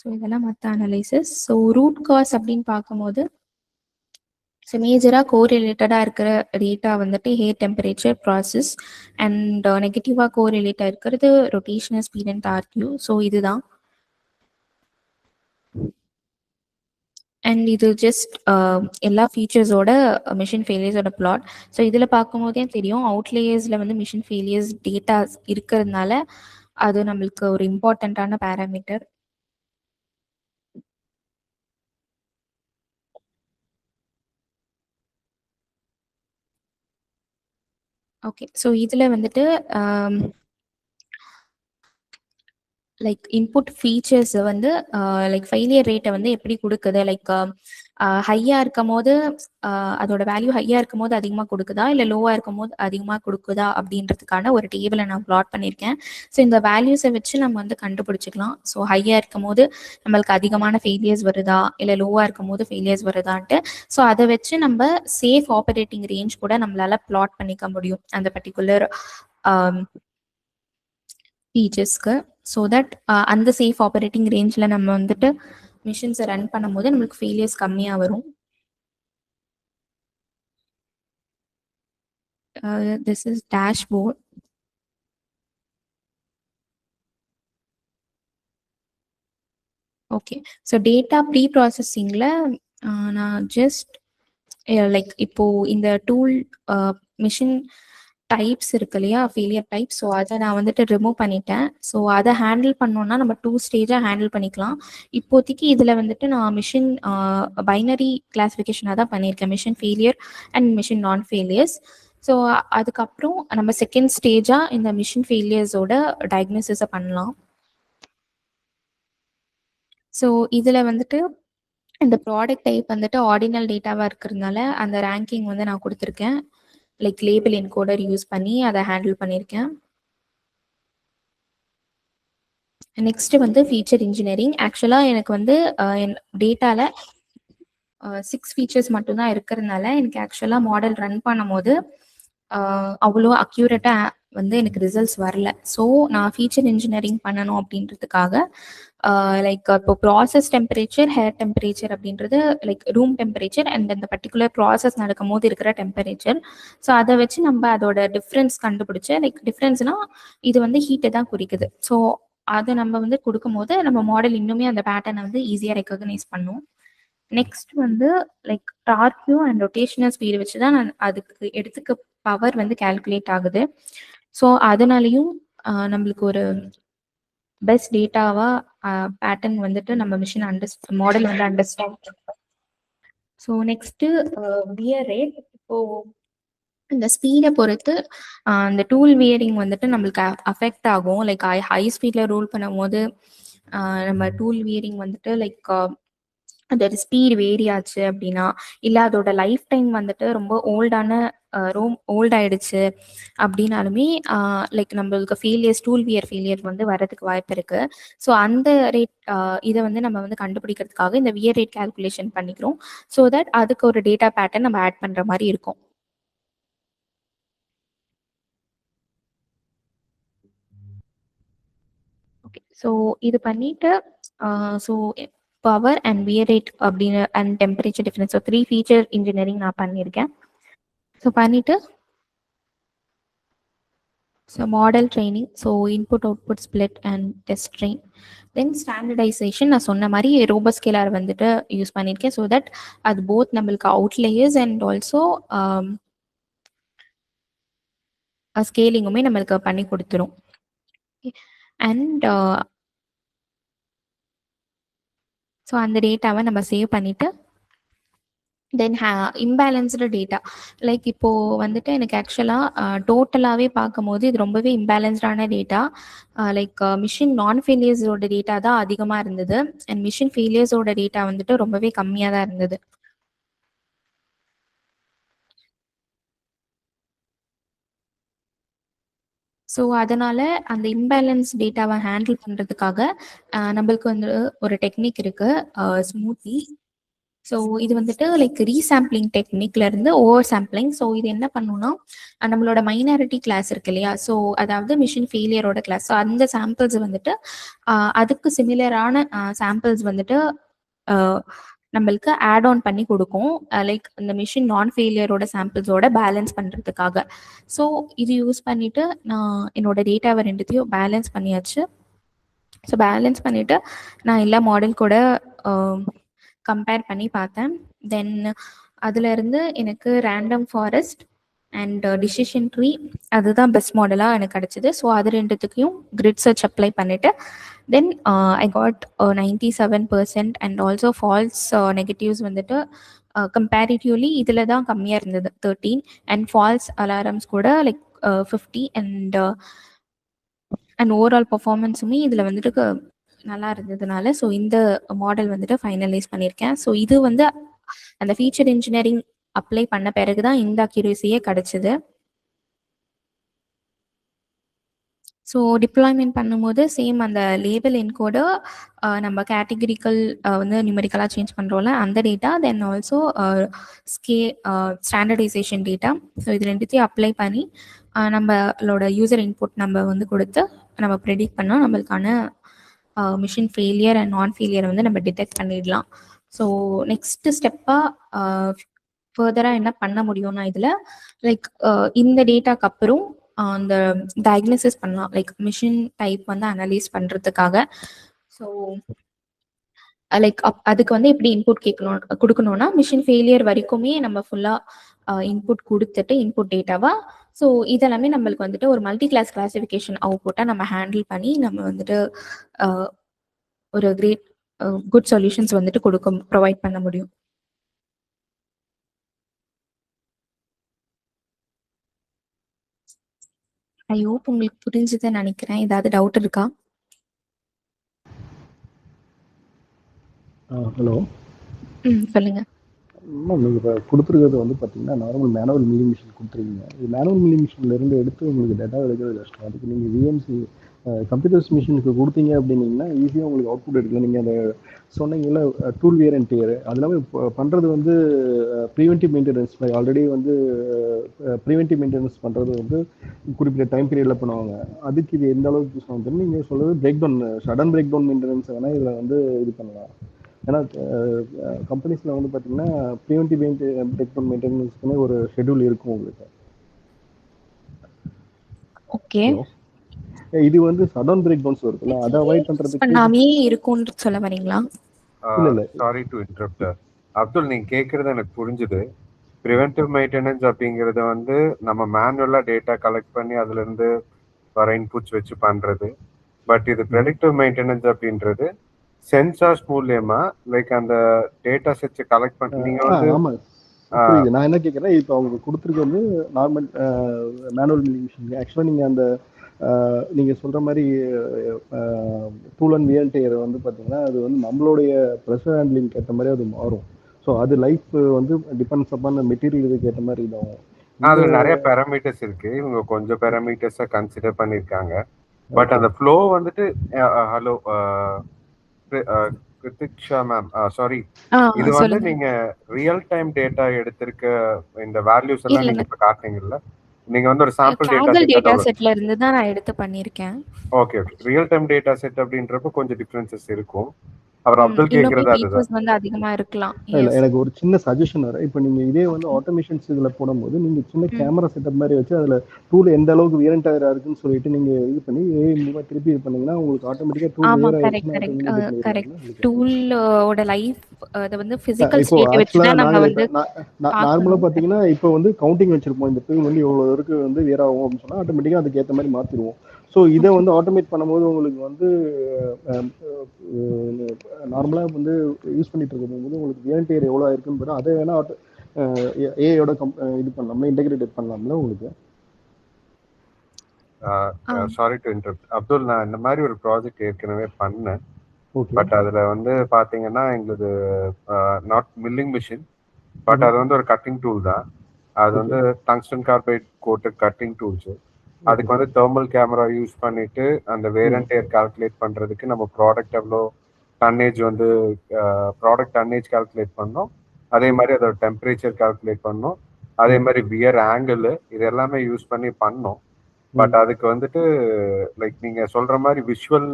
ஸோ இதெல்லாம் மற்ற அனலைசிஸ். ஸோ ரூட் காஸ் அப்படின்னு பார்க்கும்போது ஸோ மேஜராக கோரிலேட்டடாக இருக்கிற டேட்டா வந்துட்டு ஹேர் டெம்பரேச்சர், ப்ராசஸ். அண்ட் நெகட்டிவாக கோரிலேட்டாக இருக்கிறது rotational speed and torque. So இதுதான். அண்ட் இது ஜஸ்ட் எல்லா ஃபீச்சர்ஸோட மிஷின் ஃபெயிலியர்ஸோட பிளாட். ஸோ இதில் பார்க்கும்போதே தெரியும் அவுட்லேயர்ஸில் வந்து மிஷின் ஃபெயிலியர்ஸ் டேட்டா இருக்கிறதுனால அது நம்மளுக்கு ஒரு இம்பார்ட்டண்ட்டான பேராமீட்டர். ஓகே, ஸோ இதில் வந்துட்டு லைக் இன்புட் ஃபீச்சர்ஸ் வந்து லைக் ஃபெயிலியர் ரேட்டை வந்து எப்படி கொடுக்குது, லைக் ஹையாக இருக்கும் போது அதோட வேல்யூ ஹையாக இருக்கும் போது அதிகமாக கொடுக்குதா, இல்லை லோவாக இருக்கும் போது அதிகமாக கொடுக்குதா அப்படின்றதுக்கான ஒரு டேபிளை நான் ப்ளாட் பண்ணியிருக்கேன். ஸோ இந்த வேல்யூஸை வச்சு நம்ம வந்து கண்டுபிடிச்சிக்கலாம். ஸோ ஹையாக இருக்கும் போது நம்மளுக்கு அதிகமான ஃபெயிலியர்ஸ் வருதா, இல்லை லோவாக இருக்கும் போது ஃபெயிலியர்ஸ் வருதான்ட்டு. ஸோ அதை வச்சு நம்ம சேஃப் ஆப்ரேட்டிங் ரேஞ்ச் கூட நம்மளால ப்ளாட் பண்ணிக்க முடியும் அந்த பர்டிகுலர் ஃபீச்சர்ஸ்க்கு. ஸோ தட் அந்த சேஃப் ஆப்ரேட்டிங் ரேஞ்சில் நம்ம வந்துட்டு மிஷின்ஸை ரன் பண்ணும்போது நம்மளுக்கு ஃபெயிலியர்ஸ் கம்மியாக வரும். This is dashboard. Okay, so data pre ப்ராசஸிங்கில் நான் ஜஸ்ட் லைக் இப்போது இந்த டூல் மிஷின் டைப்ஸ் இருக்கு இல்லையா, ஃபெயிலியர் டைப். ஸோ அதை நான் வந்துட்டு ரிமூவ் பண்ணிட்டேன். ஸோ அதை ஹேண்டில் பண்ணோன்னா நம்ம 2 ஸ்டேஜாக ஹேண்டில் பண்ணிக்கலாம். இப்போதைக்கு இதில் வந்துட்டு நான் மிஷின் பைனரி கிளாஸிஃபிகேஷனாக தான் பண்ணியிருக்கேன், மிஷின் ஃபெயிலியர் அண்ட் மிஷின் நான் ஃபெயிலியர்ஸ். ஸோ அதுக்கப்புறம் நம்ம செகண்ட் ஸ்டேஜாக இந்த மிஷின் ஃபெயிலியர்ஸோட டயக்னோசிஸை பண்ணலாம். ஸோ இதில் வந்துட்டு இந்த ப்ராடக்ட் டைப் வந்துட்டு ஆர்டினல் டேட்டாவாக இருக்கிறதுனால அந்த ரேங்கிங் வந்து நான் கொடுத்துருக்கேன். லைக் லேபிள் என்கோடர் யூஸ் பண்ணி அதை ஹேண்டில் பண்ணியிருக்கேன். நெக்ஸ்ட் வந்து ஃபீச்சர் இன்ஜினியரிங். ஆக்சுவலாக எனக்கு வந்து என் டேட்டாவில் 6 ஃபீச்சர்ஸ் மட்டும்தான் இருக்கிறதுனால எனக்கு ஆக்சுவலாக மாடல் ரன் பண்ணும்போது அவ்வளோ அக்யூரேட்டாக வந்து எனக்கு ரிசல்ட்ஸ் வரல. ஸோ நான் ஃபீச்சர் இன்ஜினியரிங் பண்ணணும் அப்படின்றதுக்காக லைக் இப்போ ப்ராசஸ் டெம்பரேச்சர், ஹேர் டெம்பரேச்சர் அப்படின்றது லைக் ரூம் டெம்பரேச்சர் அண்ட் அந்த பர்டிகுலர் ப்ராசஸ் நடக்கும் போது இருக்கிற டெம்பரேச்சர். ஸோ அதை வச்சு நம்ம அதோட டிஃப்ரென்ஸ் கண்டுபிடிச்சு, லைக் டிஃப்ரென்ஸ்னால் இது வந்து ஹீட்டை தான் குறிக்குது. ஸோ அதை நம்ம வந்து கொடுக்கும்போது நம்ம மாடல் இன்னுமே அந்த பேட்டர்னை வந்து ஈஸியாக ரெக்கக்னைஸ் பண்ணும். நெக்ஸ்ட் வந்து like torque and rotational speed வச்சு தான் நான் அதுக்கு எடுத்துக்க பவர் வந்து கால்குலேட் ஆகுது. ஸோ அதனாலையும் நம்மளுக்கு ஒரு பெஸ்ட் டேட்டாவா பேட்டர்ன் வந்துட்டு நம்ம மிஷின் மாடல் வந்து understand. So next wear rate. இப்போ இந்த ஸ்பீடை பொறுத்து அந்த டூல் வியரிங் வந்துட்டு நம்மளுக்கு அஃபெக்ட் ஆகும். லைக் ஹை ஸ்பீடில் ரூல் பண்ணும் போது நம்ம டூல் வியரிங் வந்துட்டு லைக் அதோட ஸ்பீடு வேரி ஆச்சு அப்படின்னா, இல்லை அதோட லைஃப் டைம் வந்துட்டு ரொம்ப ஓல்ட் ஆயிடுச்சு அப்படின்னாலுமே லைக் நம்மளுக்கு டூல் வியர் ஃபெயிலியர் வந்து வரதுக்கு வாய்ப்பு இருக்கு. ஸோ அந்த ரேட் இதை வந்து நம்ம வந்து கண்டுபிடிக்கிறதுக்காக இந்த வியர் ரேட் கால்குலேஷன் பண்ணிக்கிறோம். ஸோ தட் அதுக்கு ஒரு டேட்டா பேட்டர்ன் நம்ம ஆட் பண்ற மாதிரி இருக்கும். ஓகே, ஸோ இது பண்ணிட்டு so power and wear rate அப்படின்னு and temperature difference, so 3 feature engineering நான் பண்ணியிருக்கேன். ஸோ பண்ணிட்டு so model training, so input output split and test train, then standardisation. நான் சொன்ன மாதிரி ரோபோஸ்கேலர் வந்துட்டு யூஸ் பண்ணியிருக்கேன். ஸோ தட் அது போத் நம்மளுக்கு அவுட்லேயர்ஸ் அண்ட் ஆல்சோ ஸ்கேலிங்குமே நம்மளுக்கு பண்ணி கொடுத்துரும். அண்ட் ஸோ அந்த டேட்டாவை நம்ம சேவ் பண்ணிவிட்டு தென் இம்பேலன்ஸ்டு டேட்டா. லைக் இப்போது வந்துட்டு எனக்கு ஆக்சுவலாக டோட்டலாகவே பார்க்கும்போது இது ரொம்பவே இம்பேலன்ஸ்டான டேட்டா. லைக் மிஷின் நான் ஃபெயிலியர்ஸோட டேட்டா தான் அதிகமாக இருந்தது அண்ட் மிஷின் ஃபெயிலியர்ஸோட டேட்டா வந்துட்டு ரொம்பவே கம்மியாக தான் இருந்தது. ஸோ அதனால் அந்த இம்பேலன்ஸ் டேட்டாவை ஹேண்டில் பண்ணுறதுக்காக நம்மளுக்கு வந்து ஒரு டெக்னிக் இருக்குது, ஸ்மூத்தி. ஸோ இது வந்துட்டு லைக் ரீசாம்பிளிங் டெக்னிக்ல இருந்து ஓவர் சாம்பிளிங். ஸோ இது என்ன பண்ணுன்னா, நம்மளோட மைனாரிட்டி கிளாஸ் இருக்கு இல்லையா, ஸோ அதாவது மிஷின் ஃபெயிலியரோட கிளாஸ். ஸோ அந்த சாம்பிள்ஸ் வந்துட்டு அதுக்கு சிமிலரான சாம்பிள்ஸ் வந்துட்டு நம்மளுக்கு ஆட் ஆன் பண்ணி கொடுக்கும், லைக் இந்த மிஷின் நான் ஃபெயிலியரோட சாம்பிள்ஸோட பேலன்ஸ் பண்ணுறதுக்காக. ஸோ இது யூஸ் பண்ணிட்டு நான் என்னோட டேட்டாவை ரெண்டுத்தையும் பேலன்ஸ் பண்ணியாச்சு. ஸோ பேலன்ஸ் பண்ணிட்டு நான் எல்லா மாடல் கூட கம்பேர் பண்ணி பார்த்தேன். தென் அதுல இருந்து எனக்கு random forest and decision tree அதுதான் பெஸ்ட் மாடலாக எனக்கு கிடச்சிது. ஸோ அது ரெண்டுத்துக்கையும் கிரிட் சர்ச் அப்ளை பண்ணிவிட்டு then I got 97% and also false negatives வந்துட்டு கம்பேரிட்டிவ்லி இதில் தான் கம்மியாக இருந்தது 13 அண்ட் ஃபால்ஸ் அலாரம்ஸ் கூட லைக் 50 அண்ட் ஓவரால் பர்ஃபார்மன்ஸுமே இதில் வந்துட்டு நல்லா இருந்ததுனால ஸோ இந்த மாடல் வந்துட்டு ஃபைனலைஸ் பண்ணியிருக்கேன். ஸோ இது வந்து அந்த ஃபீச்சர் இன்ஜினியரிங் அப்ளை பண்ண பிறகு தான் இந்த அக்யூரேசியே கிடச்சிது. ஸோ டிப்ளாய்மெண்ட் பண்ணும்போது சேம் அந்த லேபிள் என்கோட நம்ம கேட்டகரிக்கல் வந்து நியூமெரிக்கலாக சேஞ்ச் பண்ணுறோம்ல அந்த data, then also standardisation data. So இது ரெண்டுத்தையும் அப்ளை பண்ணி நம்மளோட யூசர் இன்புட் நம்ம வந்து கொடுத்து நம்ம ப்ரெடிக்ட் பண்ணால் நம்மளுக்கான மிஷின் ஃபெயிலியர் அண்ட் நான் ஃபெயிலியர் வந்து நம்ம டிடெக்ட் பண்ணிடலாம். ஸோ நெக்ஸ்ட் ஸ்டெப்பாக ஃபர்தராக என்ன பண்ண முடியும்னா இதில் லைக் இந்த டேட்டாக்கு அப்புறம் அந்த டயக்னோசிஸ் பண்ணலாம், லைக் மிஷின் டைப் வந்து அனலைஸ் பண்ணுறதுக்காக. ஸோ லைக் அதுக்கு வந்து எப்படி இன்புட் கொடுக்கணும்னா மிஷின் ஃபெயிலியர் வரைக்குமே நம்ம ஃபுல்லாக இன்புட் கொடுத்துட்டு இன்புட் டேட்டாவா. ஸோ இதெல்லாமே நம்மளுக்கு வந்துட்டு ஒரு மல்டி கிளாஸ் கிளாசிஃபிகேஷன் அவுட்புட்டாக நம்ம ஹேண்டில் பண்ணி நம்ம வந்துட்டு ஒரு கிரேட் குட் சொல்யூஷன்ஸ் வந்துட்டு ப்ரொவைட் பண்ண முடியும். ஐ ஹோப் உங்களுக்கு புரிஞ்சுதுன்னு நினைக்கிறேன். ஏதாவது டவுட் இருக்கா? ஹலோ, சொல்லுங்க. மேம் நீங்கள் இப்போ கொடுத்துருக்கிறது வந்து பார்த்தீங்கன்னா நார்மல் மேனுவல் மில்லிங் மிஷின் கொடுத்துருக்கீங்க. இது மேனுவல் மில்லிங் மிஷின்லேருந்து எடுத்து உங்களுக்கு டேட்டா எடுக்கிறது கஷ்டம். அதுக்கு நீங்கள் விஎன்சி கம்ப்யூட்டர்ஸ் மிஷினுக்கு கொடுத்தீங்க அப்படின்னீங்கன்னா ஈஸியாக உங்களுக்கு அவுட்புட் எடுக்கலாம். நீங்கள் அந்த சொன்னீங்கல்ல டூல் வியர் அண்ட் டியர், அது எல்லாமே பண்ணுறது வந்து ப்ரிவென்டிவ் மெயின்டெனன்ஸ். ஆல்ரெடி வந்து ப்ரிவென்டிவ் மெயின்டெனன்ஸ் பண்ணுறது வந்து குறிப்பிட்ட டைம் பீரியடில் பண்ணுவாங்க. அதுக்கு இது எந்த அளவுக்கு யூஸ் ஆகும் நீங்கள் சொல்கிறது breakdown, sudden breakdown maintenance வேணால் இதில் வந்து இது பண்ணலாம். ஏன்னா கம்பெனிஸில் வந்து பார்த்தீங்கன்னா ப்ரிவென்டிவ் பிரேக் டவுன் மெயின்டெனன்ஸ்க்குமே ஒரு ஷெட்யூல் இருக்கும் உங்களுக்கு. ஓகே. இது வந்து சடன் பிரேக் டவுன்ஸ் வருதுல்ல, அதை அவாய்ட் பண்றதுக்கு பண்ணாமே இருக்கும்னு சொல்ல வரீங்களா? இல்ல. சாரி டு இன்டரப்ட் அப்துல், நீங்க கேக்குறது எனக்கு புரிஞ்சுது. ப்ரிவென்டிவ் மெயின்டெனன்ஸ் அப்படிங்கறது வந்து நம்ம மேனுவலா டேட்டா கலெக்ட் பண்ணி அதுல இருந்து வர இன்புட்ஸ் வச்சு பண்றது. பட் இது ப்ரெடிக்டிவ் மெயின்டெனன்ஸ் அப்படின்றது சென்சார்ஸ் மூலியமா லைக் அந்த டேட்டா செட்ஸ் கலெக்ட் பண்ணி நீங்க வந்து ஆமா புரியுது. நான் என்ன கேட்கறேன், இப்போ அவங்க கொடுத்துருக்கு வந்து நார்மல் மேனுவல் மிஷின். ஆக்சுவலாக நீங்க அந்த நீங்க சொல்ற மாதிரி டூல் அண்ட் வியர் டயர் வந்து பாத்தீங்கன்னா அது வந்து நம்மளுடைய ப்ரெஷர் ஹேண்ட்லிங் ஏற்ற மாதிரி அது மாறும். ஸோ அது லைஃப் வந்து டிபெண்ட்ஸ் அப்பான் மெட்டீரியல் இதுக்கு ஏற்ற மாதிரி இதாகும். அதுல நிறைய பேராமீட்டர்ஸ் இருக்கு. இவங்க கொஞ்சம் பேராமீட்டர்ஸை கன்சிடர் பண்ணியிருக்காங்க. பட் அந்த ஃப்ளோ வந்துட்டு ஹலோ கிருத்திக்ஷா மேம், சாரி, இது வந்து நீங்க ரியல் டைம் டேட்டா எடுத்திருக்க இந்த வேல்யூஸ் எல்லாம் நீங்க இப்ப காட்டுனீங்கல்ல, நீங்க வந்து ஒரு சாம்பிள் டேட்டா செட்ல இருந்து தான் நான் எடுத்து பண்ணிருக்கேன். Okay okay. Real time data set அப்படின்றப்ப கொஞ்சம் டிஃபரன்சஸ் இருக்கும். அவர் அப்துல் கேக்குறது அதுதான். வந்து அதிகமா இருக்கலாம். இல்ல, எனக்கு ஒரு சின்ன சஜஷன் வர. இப்போ நீங்க இதே வந்து ஆட்டோமேஷன்ஸ் இதுல போடும்போது நீங்க சின்ன கேமரா செட்டப் மாதிரி வச்சு அதுல டூல் எந்த அளவுக்கு வியர் அண்ட் டயரா இருக்குன்னு சொல்லிட்டு நீங்க இது பண்ணி மூலமா திருப்பி இது பண்ணீங்கன்னா உங்களுக்கு ஆட்டோமேட்டிக்கா டூல் வியர் ஆயிடுச்சுன்னா கரெக்ட். டூலோட லைஃப் அத வந்து பிசிக்கல் ஸ்டேட் வச்சு தான் நம்ம வந்து நார்மலா பாத்தீங்கன்னா இப்போ வந்து கவுண்டிங் வச்சிருப்போம். இந்த டூல் வந்து இவ்வளவு இருக்கு வந்து வியர் ஆகும் அப்படின்னு சொன்னா ஆட்டோமேட்டிக்கா அதுக்கு ஏத்த மாதிரி மாத்திடுவோம். ஸோ இதை வந்து ஆட்டோமேட் பண்ணும்போது உங்களுக்கு வந்து நார்மலா வந்து யூஸ் பண்ணிட்டு இருக்கும்போது உங்களுக்கு வியர் டயர் எவ்வளவு இருக்குன்னு அதை வேணா ஏஐயோட இது பண்ணலாம்ல, இன்டெகிரேட் பண்ணலாம்ல உங்களுக்கு. சாரி டு இன்டரப்ட் அப்துல், நான் இந்த மாதிரி ஒரு ப்ராஜெக்ட் ஏற்கனவே பண்ணேன். பட் அதுல வந்து பாத்தீங்கன்னா எங்களுக்கு நாட் மில்லிங் மிஷின், பட் அது வந்து ஒரு கட்டிங் டூல் தான். அது வந்து tungsten carbide coated cutting tools. அதுக்கு வந்து தெர்மல் கேமரா யூஸ் பண்ணிட்டு அந்த வேர் அண்ட் டயர் கால்குலேட் பண்றதுக்கு நம்ம ப்ராடக்ட் எவ்வளோ டன்னேஜ் வந்து ப்ராடக்ட் டன்னேஜ் கால்குலேட் பண்ணோம். அதே மாதிரி அதோட டெம்பரேச்சர் கால்குலேட் பண்ணோம். அதே மாதிரி வியர் ஆங்கிள், இது எல்லாமே யூஸ் பண்ணி பண்ணோம். பட் அதுக்கு வந்துட்டு லைக் நீங்க சொல்ற மாதிரி விஷுவல்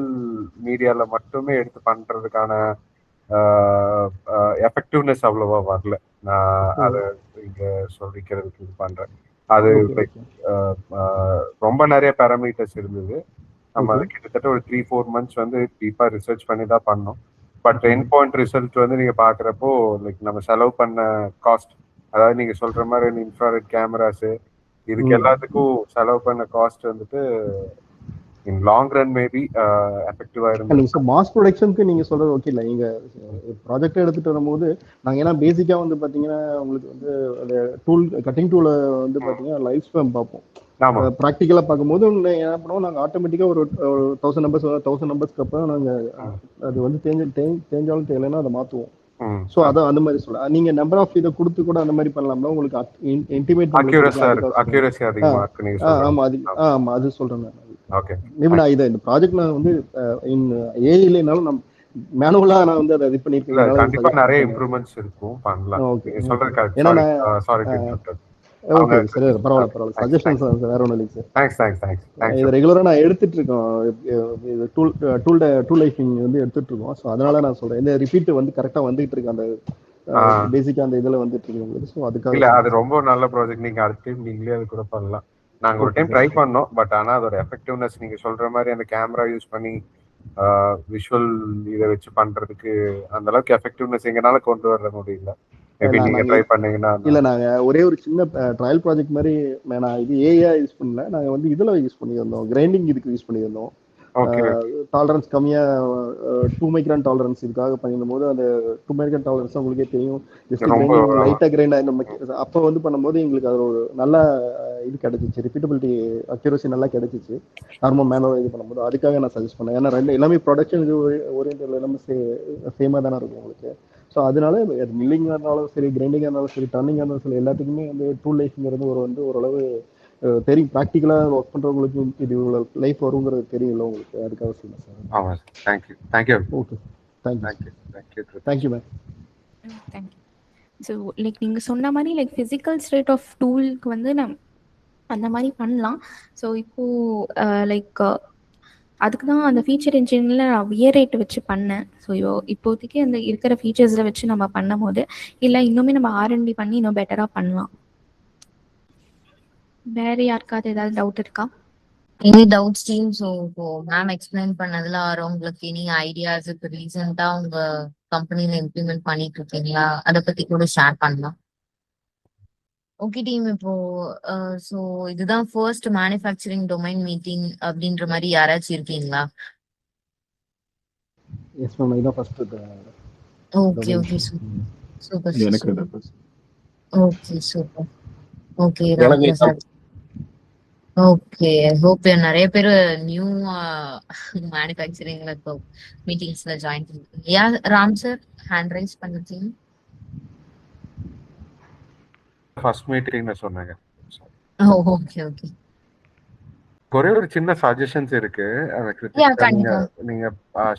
மீடியால மட்டுமே எடுத்து பண்றதுக்கான எஃபெக்டிவ்னஸ் அவ்வளவா வரல. நான் அதை இங்க சொல்லிக்கிறதுக்கு இது பண்றேன். அது லைக் ரொம்ப நிறைய பேராமீட்டர்ஸ் இருந்தது. நம்ம அது கிட்டத்தட்ட ஒரு 3-4 months வந்து டீப்பா ரிசர்ச் பண்ணி தான் பண்ணோம். பட் எண்ட் பாயிண்ட் ரிசல்ட் வந்து நீங்க பாக்குறப்போ லைக் நம்ம செலவு பண்ண காஸ்ட், அதாவது நீங்க சொல்ற மாதிரி இன்ஃப்ராரெட் கேமராஸ் இதுக்கு எல்லாத்துக்கும் செலவு பண்ண காஸ்ட் வந்துட்டு இன் லாங் ரன் மேபி எஃபெக்டிவா இருந்து மாஸ் ப்ரொடக்ஷனுக்கு நீங்க சொல்றது ஓகே இல்ல. நீங்க ப்ராஜெக்ட் எடுத்துட்டு வரும்போது நாங்க ஏன்னா பேசிக்கா வந்து பாத்தீங்கன்னா உங்களுக்கு வந்து அந்த டூல் கட்டிங் டூல வந்து பாத்தீங்கன்னா லைஃப் ஸ்பேன் பார்ப்போம். ப்ராக்டிக்கலா பார்க்கும்போது என்ன பண்ணுவோம், நாங்க ஆட்டோமேட்டிக்கா ஒரு 1000 நம்பர்ஸ்க்கு அப்புறம் நாங்க அது வந்து தேஞ்சாலும் தேவைன்னா அதை மாத்துவோம். சோ அதான் அந்த மாதிரி சொல்ல நீங்க நம்பர் ஆஃப் இதை கொடுத்து கூட அந்த மாதிரி பண்ணலாம்னா உங்களுக்கு இன்டிமேட் அக்யூரசி அதிகமா இருக்கு நீங்க சொல்றது. ஆமா அது சொல்றேன். ஓகே, மேபி நான் இந்த ப்ராஜெக்ட் நான் வந்து ஏஐலனாலும் நான் மேனுவலா நான் வந்து அதை இது பண்ணிருக்கேன். கண்டிப்பா நிறைய இம்ப்ரூவ்மென்ட்ஸ் இருக்கும், பண்ணலாம். நீங்க சொல்றது correct. Sorry to interrupt. Okay சரி, பரவாயில்ல. சஜஷன்ஸ் வேற ஒன்றும் இல்லைங்க சார். தேங்க்ஸ். இது ரெகுலரா நான் எடுத்துட்டு இருக்கோம். இது டூல் லைஃபிங் வந்து எடுத்துட்டு இருக்கோம். ஸோ அதனால நான் சொல்றேன், இந்த ரிப்பீட் வந்து கரெக்டா வந்துட்டு இருக்கு. அந்த பேசிக்கா அந்த இதுல வந்துட்டு இருக்கு உங்களுக்கு. ஸோ அதுக்காக இல்ல, அது ரொம்ப நல்ல ப்ராஜெக்ட். நீங்க அடுத்த டைம் நீங்களே அது கூட பண்ணலாம். நாங்க ஒரு டைம் ட்ரை பண்ணோம். பட் ஆனா அதோட எஃபெக்டிவ்னஸ் நீங்க சொல்ற மாதிரி அந்த கேமரா யூஸ் பண்ணி விஷுவல் இதை வச்சு பண்றதுக்கு அந்த அளவுக்கு எஃபெக்டிவ்னஸ் எங்கனால கொண்டு வர முடியல. நீங்க ட்ரை பண்ணீங்கன்னா. இல்ல, நாங்க ஒரே ஒரு சின்ன ட்ரையல் ப்ராஜெக்ட் மாதிரி நான் இது ஏஐ யூஸ் பண்ணல. நாங்க வந்து இதுல யூஸ் பண்ணியிருந்தோம், கிரைண்டிங் இதுக்கு யூஸ் பண்ணியிருந்தோம். டாலரன்ஸ் கம்மியா 2 மைக்ரான் டாலரன்ஸ் இதுக்காக பண்ணிடும் போது அந்த 2 மைக்ரான் டாலரன்ஸ் உங்களுக்கே தெரியும், லைட்டா கிரைண்ட் ஆயிருந்த அப்போ வந்து பண்ணும்போது எங்களுக்கு அது ஒரு நல்ல இது கிடைச்சிச்சு, ரிப்பீட்டபிலிட்டி அக்யூரசி நல்லா கிடைச்சிச்சு நார்மல் மேனுவல் இது பண்ணும்போது. அதுக்காக நான் சஜஸ்ட் பண்ணேன். ஏன்னா எல்லாமே ப்ரொடக்ஷன் இது ஓரியன்டல் எல்லாமே சேமா தானே இருக்கும் உங்களுக்கு. ஸோ அதனால மில்லிங்காக இருந்தாலும் சரி, கிரைண்டிங்காக இருந்தாலும் சரி, டர்னிங்காக இருந்தாலும் சரி, எல்லாத்துக்குமே வந்து டூல் லைஃப்ங்கிறது ஒரு வந்து ஓரளவு தெரியும், ப்ராக்டிக்கலாக ஒர்க் பண்ணுறவங்களுக்கு இது லைஃப் வருங்கிறது தெரியும்ல உங்களுக்கு, அதுக்காக சொல்லுங்கள் சார். ஆமாம் sir. Thank you thank you. Okay, thank you thank you thank you. Thank you ma'am. Thank you. So like நீங்கள் சொன்ன மாதிரி லைக் ஃபிசிக்கல் ஸ்டேட் ஆஃப் டூலுக்கு வந்து அந்த மாதிரி பண்ணலாம். ஸோ இப்போது லைக் அதுக்கு தான் அந்த ஃபீச்சர் இன்ஜினில் நான் வியர் ரேட் வச்சு பண்ணேன். ஸோ இப்போதைக்கு அந்த இருக்கிற ஃபீச்சர்ஸில் வச்சு நம்ம பண்ணும் போது இல்லை இன்னுமே நம்ம R&D பண்ணி இன்னும் பெட்டராக பண்ணலாம். வேறு யாருக்காவது ஏதாவது டவுட் இருக்கா? Any doubts team? ஸோ இப்போ மேம் எக்ஸ்பிளைன் பண்ணதுல உங்களுக்கு எனி ஐடியாஸ் இப்போ ரீசெண்டா உங்க கம்பெனில இம்ப்ளிமெண்ட் பண்ணிட்டு இருக்கீங்களா, அதை பத்தி கூட ஷேர் பண்ணலாம். ஓகே டீம், இப்போ ஸோ இதுதான் ஃபர்ஸ்ட் மேனுஃபேக்சரிங் டொமைன் மீட்டிங் அப்படின்ற மாதிரி யாராச்சும் இருக்கீங்களா? எஸ் மேம், இதுதான் ஃபர்ஸ்ட். ஓகே ஓகே சூப்பர் எனக்கு சூப்பர். Okay super. ஓகே எனக்கு ராமபிரசாத். ஓகே, ஹோப் நிறைய பேர் நியூ மேனுஃபேக்சரிங்ல இப்போ மீட்டிங்ஸ்ல ஜாயின் பண்ணிருக்கீங்க. யா ராம் சார் ஹேண்ட் ரைஸ் பண்ணிருக்கீங்க. ஃபர்ஸ்ட் மீட்டிங்னு சொன்னாங்க. Okay okay. ஒரே ஒரு சின்ன சஜஷன்ஸ் இருக்கு, நீங்க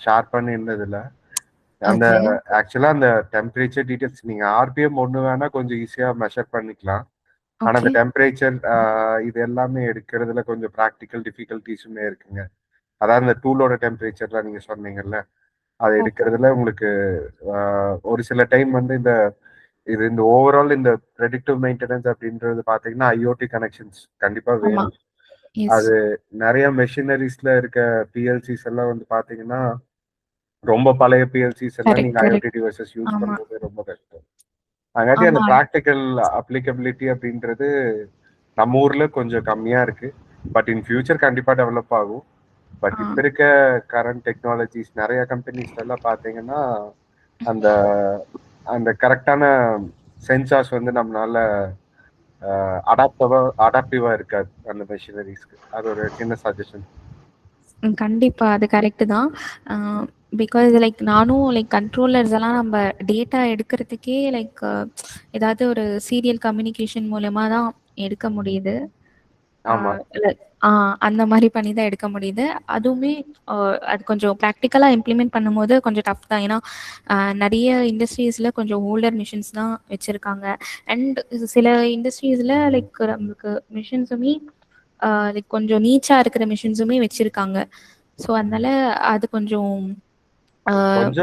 ஷேர் பண்ணி இருந்ததுல அந்த ஆக்சுவலா அந்த டெம்பரேச்சர் டீடைல்ஸ் நீங்க RPM ஒண்ணு வேணா கொஞ்சம் ஈஸியா மெஷர் பண்ணிக்கலாம். ஆனா அந்த டெம்பரேச்சர் இது எல்லாமே எடுக்கிறதுல கொஞ்சம் ப்ராக்டிக்கல் டிஃபிகல்டிஸுமே இருக்குங்க. அதாவது இந்த டூலோட டெம்பரேச்சர்ல நீங்க சொன்னீங்கல்ல, அதை எடுக்கிறதுல உங்களுக்கு ஒரு சில டைம் வந்து இந்த ஓவரால் இந்த ப்ரெடிக்டிவ் மெயின்டெனன்ஸ் அப்படின்றது பாத்தீங்கன்னா IoT கனெக்ஷன்ஸ் கண்டிப்பா வேணும். அது நிறைய மெஷினரிஸ்ல இருக்க PLCs எல்லாம் வந்து பாத்தீங்கன்னா ரொம்ப பழைய PLCs எல்லாம் நீங்க IoT டிவைசஸ் யூஸ் பண்றது ரொம்ப கஷ்டம். அங்காட்டி அந்த ப்ராக்டிக்கல் அப்ளிகபிலிட்டி அப்படின்றது நம்ம ஊர்ல கொஞ்சம் கம்மியா இருக்கு. பட் இன் ஃபியூச்சர் கண்டிப்பா டெவலப் ஆகும். பட் இப்ப இருக்க கரண்ட் டெக்னாலஜிஸ் நிறைய கம்பெனிஸ்ல எல்லாம் பாத்தீங்கன்னா அந்த அந்த கரெக்டான சென்சார்ஸ் வந்து நம்மளால அடாப்டிவா இருக்காது அந்த மெஷினரிஸ்க்கு. அது ஒரு சின்ன சஜஷன். கண்டிப்பா அது கரெக்டு தான். பிகாஸ் லைக் நானும் லைக் கண்ட்ரோலர்ஸ் எல்லாம் நம்ம டேட்டா எடுக்கிறதுக்கே லைக் ஏதாவது ஒரு சீரியல் கம்யூனிகேஷன் மூலமா தான் எடுக்க முடியுது. அந்த மாதிரி பண்ணி தான் எடுக்க முடியுது. அதுவுமே அது கொஞ்சம் ப்ராக்டிக்கலாக இம்ப்ளிமெண்ட் பண்ணும்போது கொஞ்சம் டஃப் தான். ஏன்னா நிறைய இண்டஸ்ட்ரீஸில் கொஞ்சம் ஓல்டர் மிஷின்ஸ் தான் வச்சுருக்காங்க. அண்ட் சில இண்டஸ்ட்ரீஸில் லைக் நம்மளுக்கு மிஷின்ஸுமே லைக் கொஞ்சம் நீச்சா இருக்கிற மிஷின்ஸுமே வச்சிருக்காங்க. ஸோ அதனால அது கொஞ்சம்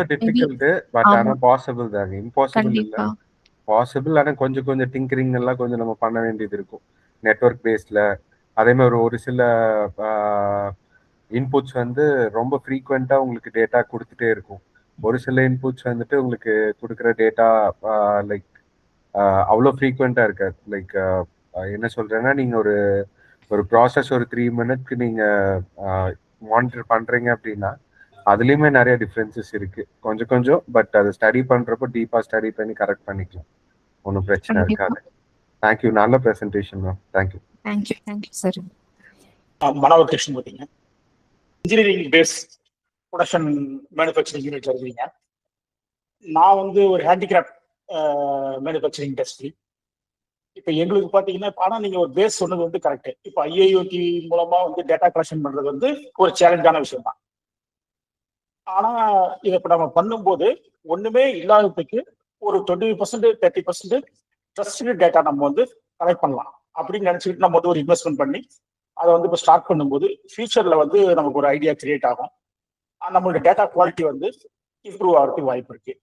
டிஃபிகல்ட். பட் ஆனா பாசிபிள் தாங்க, இம்பாசிபிள் இல்ல, பாசிபிள். ஆனா கொஞ்சம் டிங்கரிங் எல்லாம் கொஞ்சம் நம்ம பண்ண வேண்டியது இருக்கும் நெட்வொர்க் பேஸ்ல. அதே மாதிரி ஒரு சில இன்புட்ஸ் வந்து ரொம்ப ஃப்ரீக்வெண்டா உங்களுக்கு டேட்டா கொடுத்துட்டே இருக்கும். ஒரு சில இன்புட்ஸ் வந்துட்டு உங்களுக்கு கொடுக்குற டேட்டா லைக் அவ்வளோ ஃப்ரீக்வெண்டா இருக்காது. லைக் என்ன சொல்றேன்னா, நீங்க ஒரு ப்ராசஸ் ஒரு 3 மினிட்க்கு நீங்க மானிட்டர் பண்றீங்க அப்படின்னா அதுலயுமே நிறைய டிஃபரன்சஸ் இருக்கு கொஞ்சம். பட் அதை ஸ்டடி பண்றப்போ டீப்பா ஸ்டடி பண்ணி கரெக்ட் பண்ணிக்கலாம், ஒன்றும் பிரச்சனை இருக்காது. தேங்க்யூ, நல்ல presentation ma'am. Thank you sir. Manohar Krishnan பார்த்தீங்க, இன்ஜினியரிங் பேஸ் ப்ரொடக்ஷன் மேனுஃபேக்சரிங் யூனிட்ல இருக்கீங்க. நான் வந்து ஒரு ஹேண்டிகிராஃப்ட் மேனுஃபேக்சரிங் இண்டஸ்ட்ரி. இப்போ எங்களுக்கு பார்த்தீங்கன்னா, ஆனால் நீங்கள் ஒரு பேஸ் சொன்னது வந்து கரெக்டு. இப்போ IIoT மூலமா வந்து டேட்டா கலெக்ஷன் பண்ணுறது வந்து ஒரு சேலஞ்சான விஷயம் தான். ஆனால் இதை இப்போ நம்ம பண்ணும்போது ஒன்றுமே இல்லாததுக்கு ஒரு 20% 30% ட்ரஸ்டட் டேட்டா நம்ம வந்து கலெக்ட் பண்ணலாம் அப்படின்னு நினச்சிக்கிட்டு நம்ம வந்து ஒரு இன்வெஸ்ட்மெண்ட் பண்ணி அதை வந்து இப்போ ஸ்டார்ட் பண்ணும்போது ஃபியூச்சரில் வந்து நமக்கு ஒரு ஐடியா கிரியேட் ஆகும். நம்மளோட டேட்டா குவாலிட்டி வந்து இம்ப்ரூவ் ஆகிறதுக்கு வாய்ப்பு இருக்கு.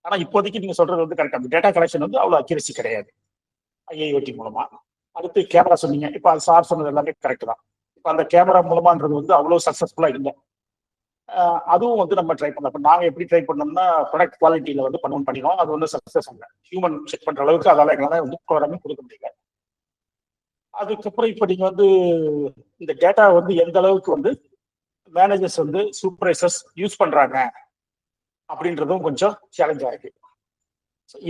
ஆனால் இப்போதைக்கு நீங்கள் சொல்றது வந்து கரெக்டாக, அந்த டேட்டா கலெக்ஷன் வந்து அவ்வளோ அக்யூரசி கிடையாது IIoT மூலமா. அடுத்து கேமரா சொன்னீங்க, இப்போ அது சார் சொன்னது எல்லாமே கரெக்ட் தான். இப்போ அந்த கேமரா மூலமான்றது வந்து அவ்வளோ சக்ஸஸ்ஃபுல்லாக இல்லை. அதுவும் வந்து நம்ம ட்ரை பண்ணலாம். இப்போ நாங்கள் எப்படி ட்ரை பண்ணோம்னா ப்ராடக்ட் குவாலிட்டியில் வந்து பண்ணினோம், அது வந்து சக்ஸஸ் இல்லை. ஹியூமன் செக் பண்ணுற அளவுக்கு அதால் எங்களால் வந்து ப்ரோக்ராமிங் கொடுக்க முடியல. அதுக்கப்புறம் இப்போ நீங்கள் வந்து இந்த டேட்டா வந்து எந்த அளவுக்கு வந்து மேனேஜர்ஸ் வந்து சூப்பர்வைசர்ஸ் யூஸ் பண்ணுறாங்க அப்படின்றதும் கொஞ்சம் சேலஞ்சாக இருக்கு.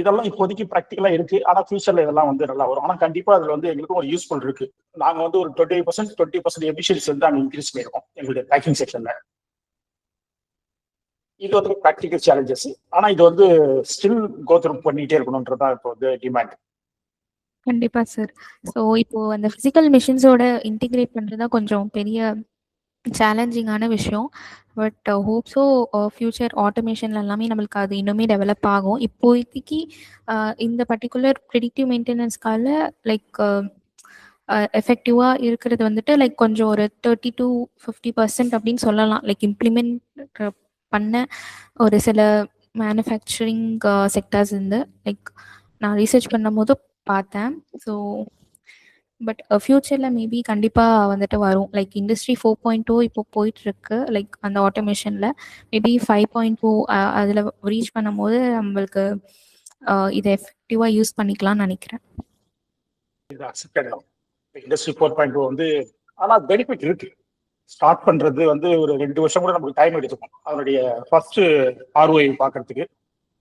இதெல்லாம் இப்போதைக்கு ப்ராக்டிக்கலாக இருக்கு. ஆனால் ஃபியூச்சரில் இதெல்லாம் வந்து நல்லா வரும். ஆனால் கண்டிப்பாக அதில் வந்து எங்களுக்கும் ஒரு யூஸ்ஃபுல் இருக்கு. நாங்கள் வந்து ஒரு 20% எஃபிஷியன்சி வந்து நாங்கள் இன்க்ரீஸ் பண்ணியிருக்கோம் எங்களுடைய பேக்கிங் செக்ஷனில். இது வந்து ப்ராக்டிக்கல் சேலஞ்சஸ். ஆனால் இது வந்து ஸ்டில் கோத்ரூ பண்ணிகிட்டே இருக்கணும்ன்றது தான் இப்போ வந்து டிமாண்ட். கண்டிப்பா சார். ஸோ இப்போ அந்த பிசிக்கல் மிஷின்ஸோட இன்டிகிரேட் பண்றது தான் கொஞ்சம் பெரிய சேலஞ்சிங்கான விஷயம். பட் ஹோப்ஸோ ஃபியூச்சர் ஆட்டோமேஷன்ல எல்லாமே நம்மளுக்கு அது இன்னுமே டெவலப் ஆகும். இப்போதைக்கு இந்த பர்ட்டிகுலர் ப்ரிடிக்டிவ் மெயின்டெனன்ஸ்க்கால லைக் எஃபெக்டிவா இருக்கிறது வந்துட்டு லைக் கொஞ்சம் ஒரு 30-50% அப்படின்னு சொல்லலாம். லைக் இம்ப்ளிமெண்ட் பண்ண ஒரு சில மேனுஃபேக்சரிங் செக்டர்ஸ் இருந்து லைக் நான் ரீசர்ச் பண்ணும்போது பார்த்தேன். ஸோ பட் ஃபியூச்சரில் மேபி கண்டிப்பாக வந்துட்டு வரும். லைக் இண்டஸ்ட்ரி 4.2 இப்போ போயிட்டு இருக்கு. லைக் அந்த ஆட்டோமேஷனில் மேபி 5.2 அதில் ரீச் பண்ணும்போது நம்மளுக்கு இதை எஃபெக்டிவாக யூஸ் பண்ணிக்கலாம்னு நினைக்கிறேன். இண்டஸ்ட்ரி 4.2 வந்து ஆனா பெனிஃபிட் இருக்கு. ஸ்டார்ட் பண்றது வந்து ஒரு 2 வருஷம் கூட நமக்கு டைம் எடுத்துக்கும் அதனுடைய ஃபர்ஸ்ட் ROI பார்க்கறதுக்கு.